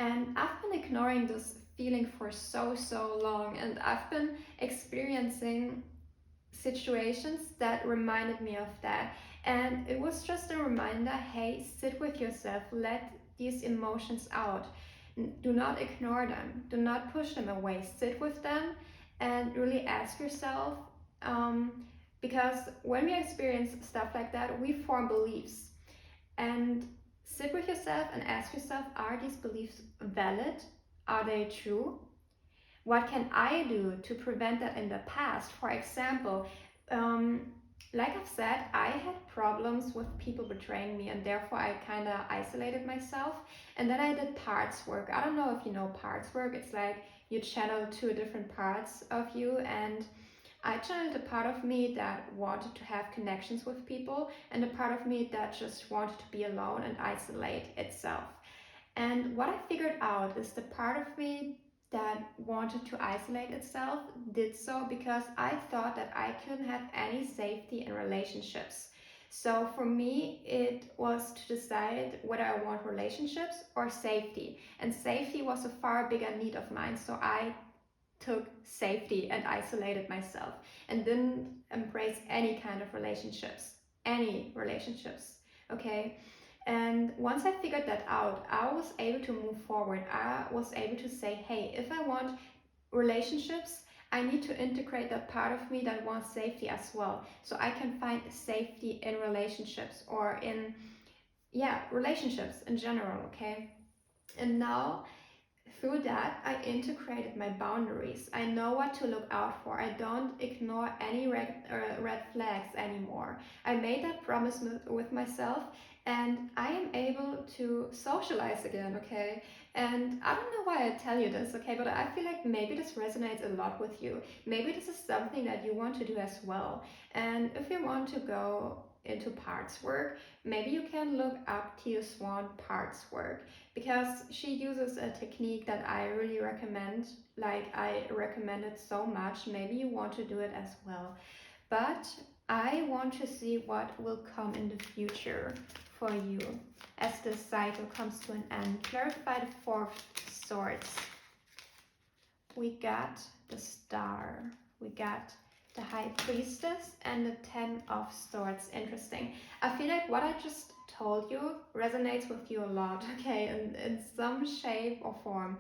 and I've been ignoring this feeling for so long, and I've been experiencing situations that reminded me of that. And it was just a reminder, hey, sit with yourself, let these emotions out. Do not ignore them, do not push them away, sit with them and really ask yourself, because when we experience stuff like that, we form beliefs. And sit with yourself and ask yourself, are these beliefs valid? Are they true? What can I do to prevent that in the past? For example, like I've said, I had problems with people betraying me, and therefore I kind of isolated myself. And then I did parts work. I don't know if you know parts work. It's like you channel two different parts of you, and I channeled a part of me that wanted to have connections with people, and a part of me that just wanted to be alone and isolate itself. And what I figured out is the part of me that wanted to isolate itself did so because I thought that I couldn't have any safety in relationships. So for me, it was to decide whether I want relationships or safety. And safety was a far bigger need of mine. So I took safety and isolated myself and didn't embrace any kind of relationships. Any relationships. Okay. And once I figured that out, I was able to move forward. I was able to say, hey, if I want relationships, I need to integrate that part of me that wants safety as well. So I can find safety in relationships or in, relationships in general, okay? And now through that, I integrated my boundaries. I know what to look out for. I don't ignore any red flags anymore. I made that promise with myself, and I am able to socialize again, okay? And I don't know why I tell you this, okay? But I feel like maybe this resonates a lot with you. Maybe this is something that you want to do as well. And if you want to go into parts work, maybe you can look up Tia Swan parts work, because she uses a technique that I really recommend. Like, I recommend it so much. Maybe you want to do it as well. But I want to see what will come in the future for you as this cycle comes to an end. Clarify the Four of Swords. We got the Star. We got the High Priestess and the Ten of Swords. Interesting. I feel like what I just told you resonates with you a lot, okay, in some shape or form.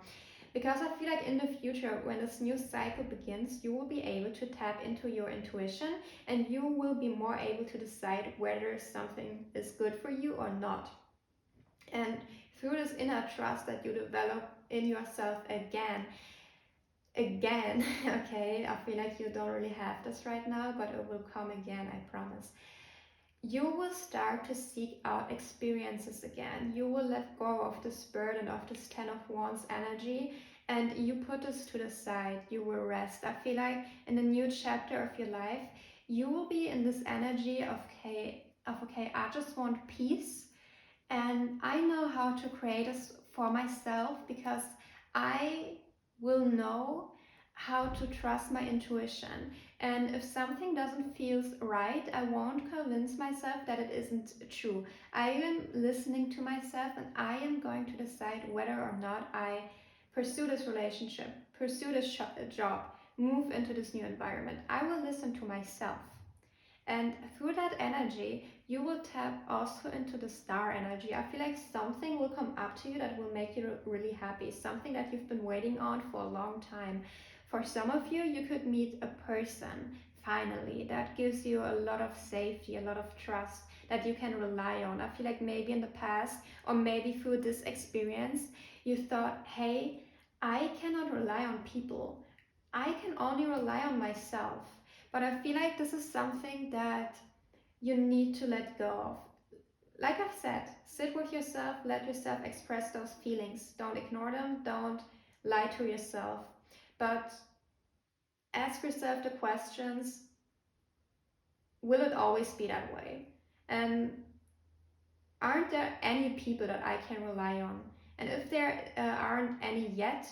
Because I feel like in the future, when this new cycle begins, you will be able to tap into your intuition and you will be more able to decide whether something is good for you or not. And through this inner trust that you develop in yourself again, okay, I feel like you don't really have this right now, but it will come again, I promise. You will start to seek out experiences again. You will let go of this burden of this Ten of Wands energy, and you put this to the side, you will rest. I feel like in the new chapter of your life, you will be in this energy of okay, I just want peace, and I know how to create this for myself because I will know how to trust my intuition. And if something doesn't feel right, I won't convince myself that it isn't true. I am listening to myself, and I am going to decide whether or not I pursue this relationship, pursue this job, move into this new environment. I will listen to myself. And through that energy, you will tap also into the star energy. I feel like something will come up to you that will make you really happy, something that you've been waiting on for a long time. For some of you, you could meet a person finally that gives you a lot of safety, a lot of trust that you can rely on. I feel like maybe in the past, or maybe through this experience, you thought, hey, I cannot rely on people. I can only rely on myself. But I feel like this is something that you need to let go of. Like I've said, sit with yourself, let yourself express those feelings. Don't ignore them, don't lie to yourself. But ask yourself the questions, will it always be that way? And aren't there any people that I can rely on? And if there aren't any yet,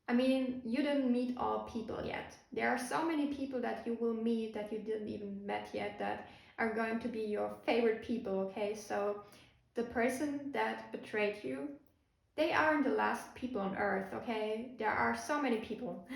I mean, you didn't meet all people yet. There are so many people that you will meet that you didn't even met yet that are going to be your favorite people, okay? So the person that betrayed you, they aren't the last people on earth, okay? There are so many people.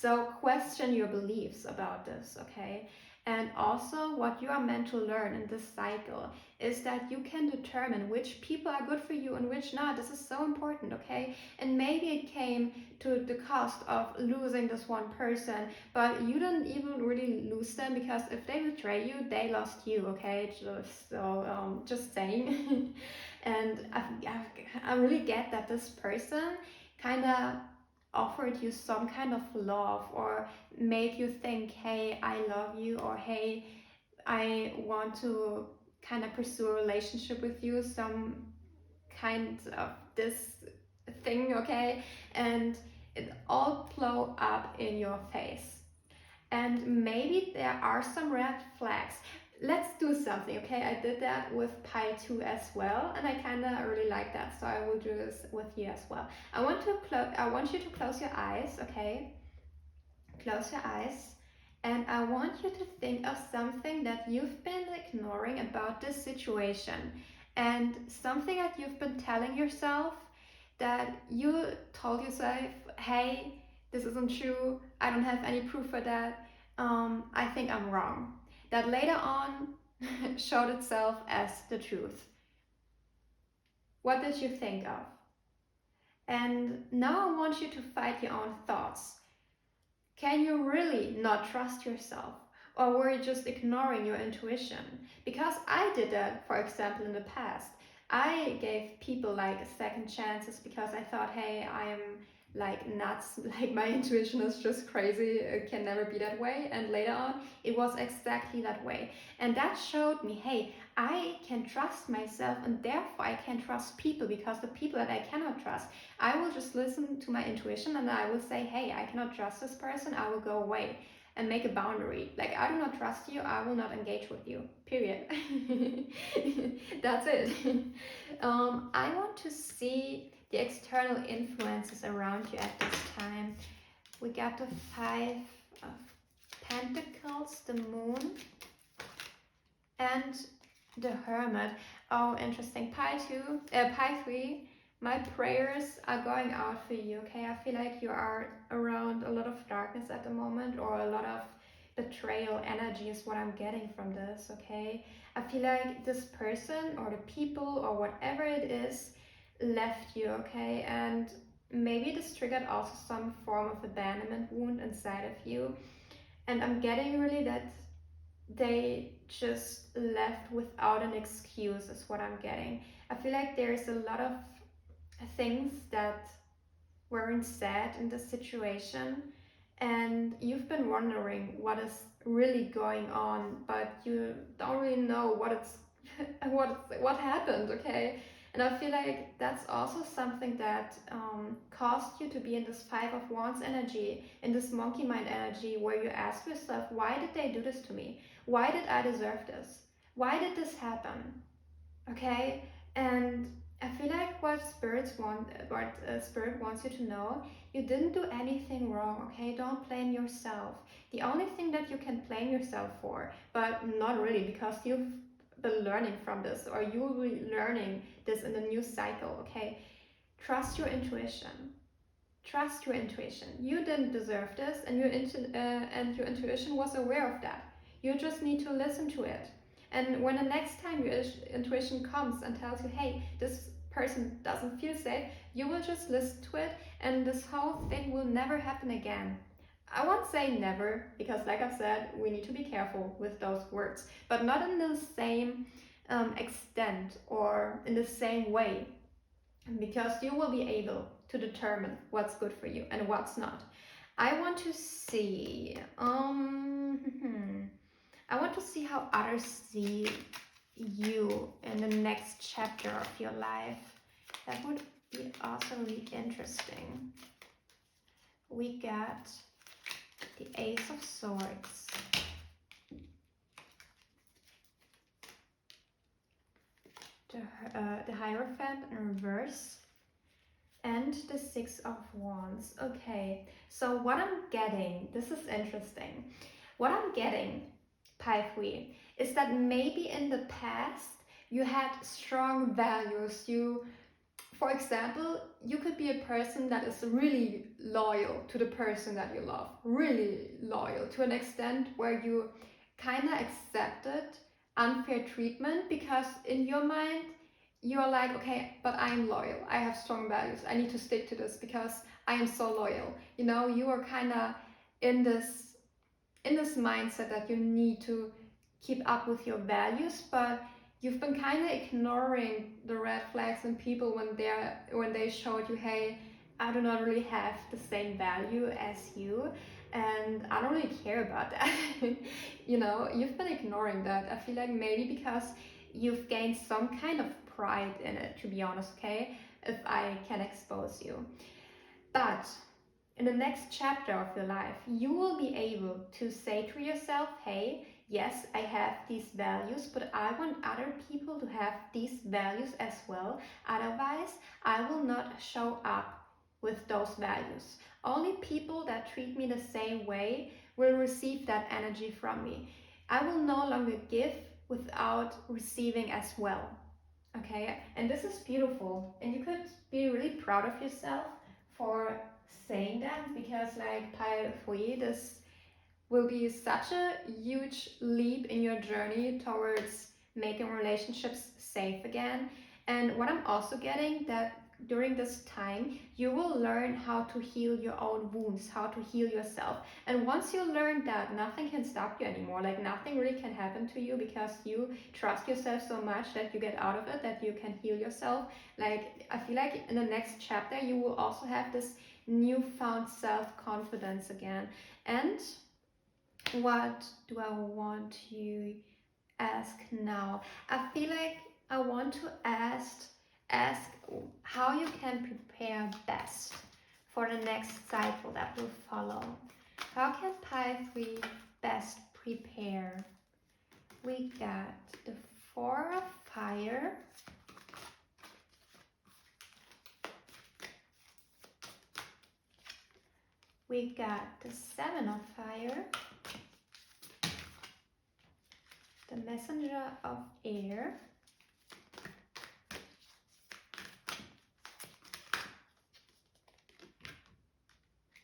So question your beliefs about this, okay? And also, what you are meant to learn in this cycle is that you can determine which people are good for you and which not. This is so important, okay? And maybe it came to the cost of losing this one person, but you didn't even really lose them, because if they betray you, they lost you, okay? Just saying. And I really get that this person kind of offered you some kind of love, or made you think, hey, I love you, or hey, I want to kind of pursue a relationship with you, some kind of this thing, okay? And it all blow up in your face. And maybe there are some red flags. Let's do something, okay? I did that with pile 2 as well, and I kind of really like that, so I will do this with you as well. I want you to close your eyes, okay? Close your eyes, and I want you to think of something that you've been ignoring about this situation, and something that you've been telling yourself, that you told yourself, hey, this isn't true, I don't have any proof for that, I think I'm wrong. That later on showed itself as the truth. What did you think of? And now I want you to fight your own thoughts. Can you really not trust yourself? Or were you just ignoring your intuition? Because I did that, for example, in the past. I gave people like second chances because I thought, hey, I am like nuts, like my intuition is just crazy, it can never be that way. And later on, it was exactly that way. And that showed me, hey, I can trust myself, and therefore I can trust people, because the people that I cannot trust, I will just listen to my intuition and I will say, hey, I cannot trust this person, I will go away and make a boundary. Like, I do not trust you, I will not engage with you, period. That's it. I want to see the external influences around you at this time. We got the 5 of Pentacles, the Moon, and the Hermit. Oh, interesting. Pile 3. My prayers are going out for you, okay? I feel like you are around a lot of darkness at the moment, or a lot of betrayal energy is what I'm getting from this, okay? I feel like this person or the people or whatever it is left you, okay? And maybe this triggered also some form of abandonment wound inside of you. And I'm getting really that they just left without an excuse is what I'm getting. I feel like there's a lot of things that weren't said in the situation, and you've been wondering what is really going on, but you don't really know what it's what happened, okay? And I feel like that's also something that caused you to be in this Five of Wands energy, in this monkey mind energy, where you ask yourself, why did they do this to me? Why did I deserve this? Why did this happen? Okay, and I feel like what Spirit wants you to know, you didn't do anything wrong. Okay, don't blame yourself. The only thing that you can blame yourself for, but not really, because you've been learning from this, or you will be learning this in the new cycle. Okay, trust your intuition. Trust your intuition. You didn't deserve this, and your intuition was aware of that. You just need to listen to it. And when the next time your intuition comes and tells you, hey, this person doesn't feel safe, you will just listen to it, and this whole thing will never happen again. I won't say never, because like I said, we need to be careful with those words, but not in the same extent or in the same way, because you will be able to determine what's good for you and what's not. I want to see I want to see how others see you in the next chapter of your life. That would be also really interesting. We got the Ace of Swords, the Hierophant in reverse, and the Six of Wands. Okay, so what I'm getting, this is interesting. What I'm getting, Pi3, is that maybe in the past you had strong values. For example, you could be a person that is really loyal to the person that you love, really loyal to an extent where you kind of accepted unfair treatment, because in your mind you're like, okay, but I'm loyal, I have strong values, I need to stick to this because I am so loyal. You are kind of in this mindset that you need to keep up with your values, but you've been kind of ignoring the red flags in people when they showed you, hey, I do not really have the same value as you, and I don't really care about that. You've been ignoring that. I feel like maybe because you've gained some kind of pride in it, to be honest, okay, if I can expose you. But in the next chapter of your life, you will be able to say to yourself, hey, yes, I have these values, but I want other people to have these values as well. Otherwise, I will not show up with those values. Only people that treat me the same way will receive that energy from me. I will no longer give without receiving as well. Okay, and this is beautiful, and you could be really proud of yourself for saying that, because like Pi3, this will be such a huge leap in your journey towards making relationships safe again. And what I'm also getting, that during this time you will learn how to heal your own wounds, how to heal yourself. And once you learn that, nothing can stop you anymore. Like nothing really can happen to you, because you trust yourself so much that you get out of it, that you can heal yourself. Like I feel like in the next chapter you will also have this newfound self-confidence again. And what do I want to ask now? I feel like I want to ask how you can prepare best for the next cycle that will follow. How can Pi3 best prepare? We got the Four of Fire, we got the Seven of Fire, the Messenger of Air,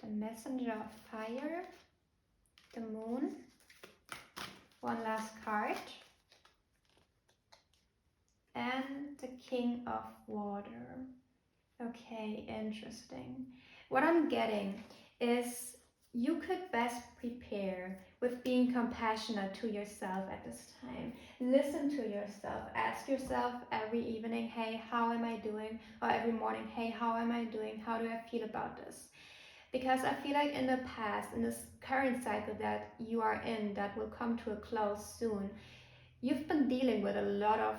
the Messenger of Fire, the Moon, one last card, and the King of Water. Okay, interesting. What I'm getting is you could best prepare with being compassionate to yourself at this time. Listen to yourself. Ask yourself every evening, hey, how am I doing? Or every morning, hey, how am I doing? How do I feel about this? Because I feel like in the past, in this current cycle that you are in, that will come to a close soon, you've been dealing with a lot of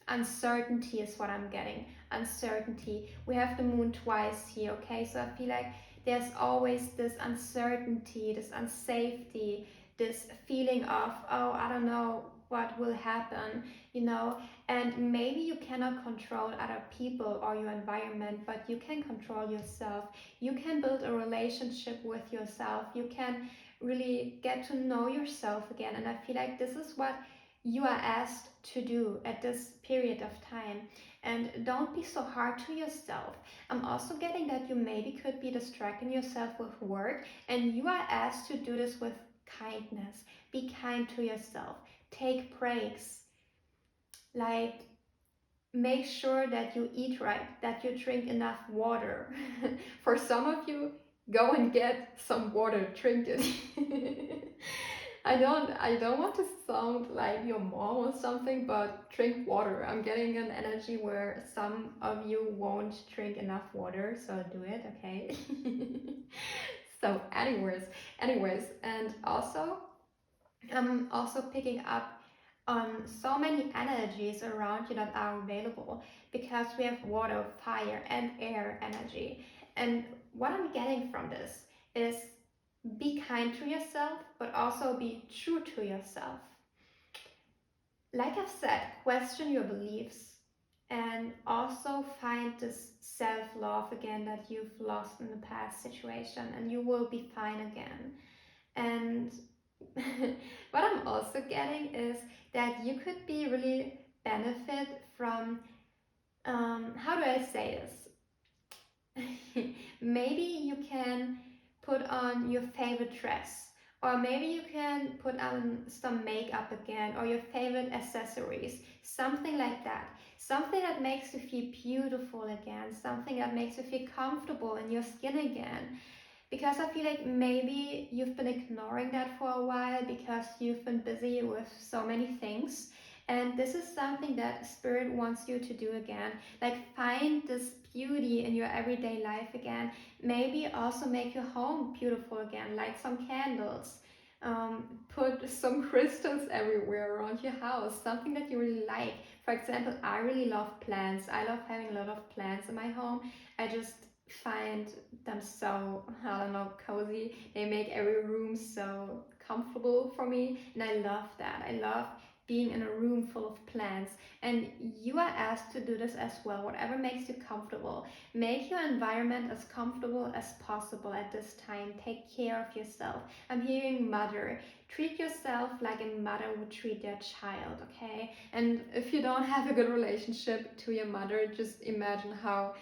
uncertainty is what I'm getting. Uncertainty. We have the moon twice here, okay? So I feel like there's always this uncertainty, this unsafety, this feeling of, oh, I don't know what will happen, you know. And maybe you cannot control other people or your environment, but you can control yourself. You can build a relationship with yourself. You can really get to know yourself again. And I feel like this is what you are asked to do at this period of time. And don't be so hard to yourself. I'm also getting that you maybe could be distracting yourself with work, and you are asked to do this with kindness. Be kind to yourself. Take breaks. Like, make sure that you eat right, that you drink enough water. For some of you, go and get some water, drink it. I don't want to sound like your mom or something, but drink water. I'm getting an energy where some of you won't drink enough water, so do it, okay? So anyways, and also I'm also picking up on so many energies around you that are available, because we have water, fire, and air energy. And what I'm getting from this is, be kind to yourself, but also be true to yourself. Like I've said, question your beliefs, and also find this self-love again that you've lost in the past situation, and you will be fine again. And what I'm also getting is that you could be really benefit from, how do I say this? Maybe you can put on your favorite dress, or maybe you can put on some makeup again, or your favorite accessories, something like that. Something that makes you feel beautiful again, something that makes you feel comfortable in your skin again. Because I feel like maybe you've been ignoring that for a while because you've been busy with so many things. And this is something that Spirit wants you to do again. Like, find this beauty in your everyday life again. Maybe also make your home beautiful again. Light some candles. Put some crystals everywhere around your house. Something that you really like. For example, I really love plants. I love having a lot of plants in my home. I just find them so, I don't know, cozy. They make every room so comfortable for me, and I love that. I love being in a room full of plants, and you are asked to do this as well. Whatever makes you comfortable, make your environment as comfortable as possible at this time. Take care of yourself. I'm hearing mother. Treat yourself like a mother would treat their child, okay? And if you don't have a good relationship to your mother, just imagine how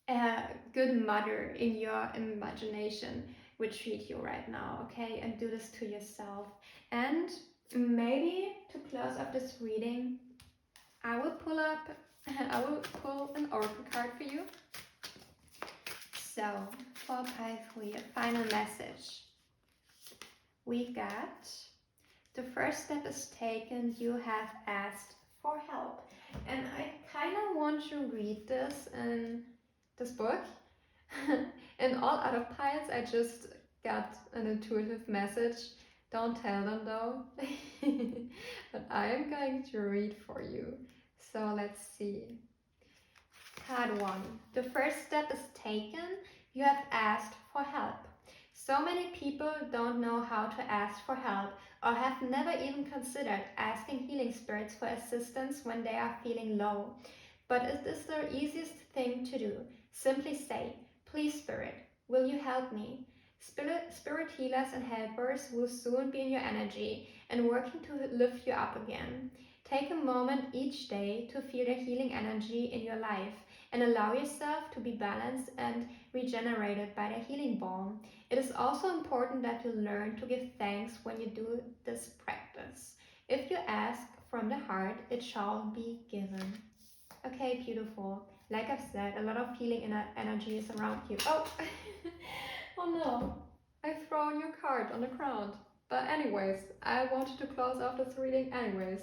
a good mother in your imagination would treat you right now, okay? And do this to yourself. And maybe to close up this reading, I will pull an oracle card for you. So, for pile 3, a final message. We got, the first step is taken, you have asked for help. And I kind of want to read this in this book. In all other piles, I just got an intuitive message. Don't tell them though. But I am going to read for you. So let's see. Card 1. The first step is taken. You have asked for help. So many people don't know how to ask for help, or have never even considered asking healing spirits for assistance when they are feeling low. But it is the easiest thing to do. Simply say, "Please, Spirit, will you help me?" Spirit healers and helpers will soon be in your energy and working to lift you up again. Take a moment each day to feel the healing energy in your life, and allow yourself to be balanced and regenerated by the healing balm. It is also important that you learn to give thanks when you do this practice. If you ask from the heart, it shall be given. Okay, beautiful. Like I've said, a lot of healing energy is around you. Oh, oh no, I've thrown your card on the ground. But anyways, I wanted to close off this reading anyways.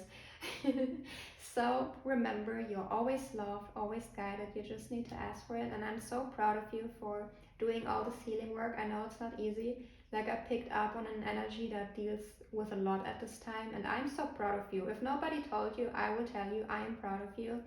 So remember, you're always loved, always guided. You just need to ask for it. And I'm so proud of you for doing all this healing work. I know it's not easy. Like I picked up on an energy that deals with a lot at this time, and I'm so proud of you. If nobody told you, I will tell you I am proud of you.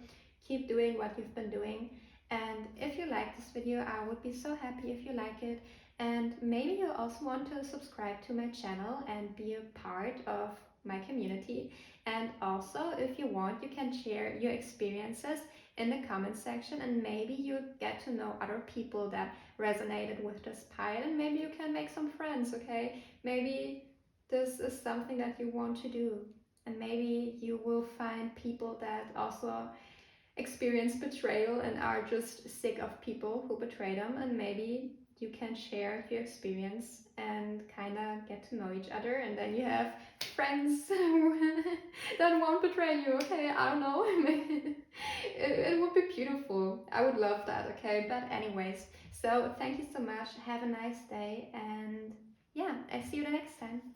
Keep doing what you've been doing. And if you like this video, I would be so happy if you like it. And maybe you also want to subscribe to my channel and be a part of my community. And also, if you want, you can share your experiences in the comment section, and maybe you get to know other people that resonated with this pile, and maybe you can make some friends. Okay, maybe this is something that you want to do, and maybe you will find people that also experience betrayal and are just sick of people who betray them, and maybe you can share your experience and kind of get to know each other, and then you have friends that won't betray you. Okay, I don't know. It would be beautiful. I would love that. Okay, but anyways, so thank you so much. Have a nice day, and yeah, I see you the next time.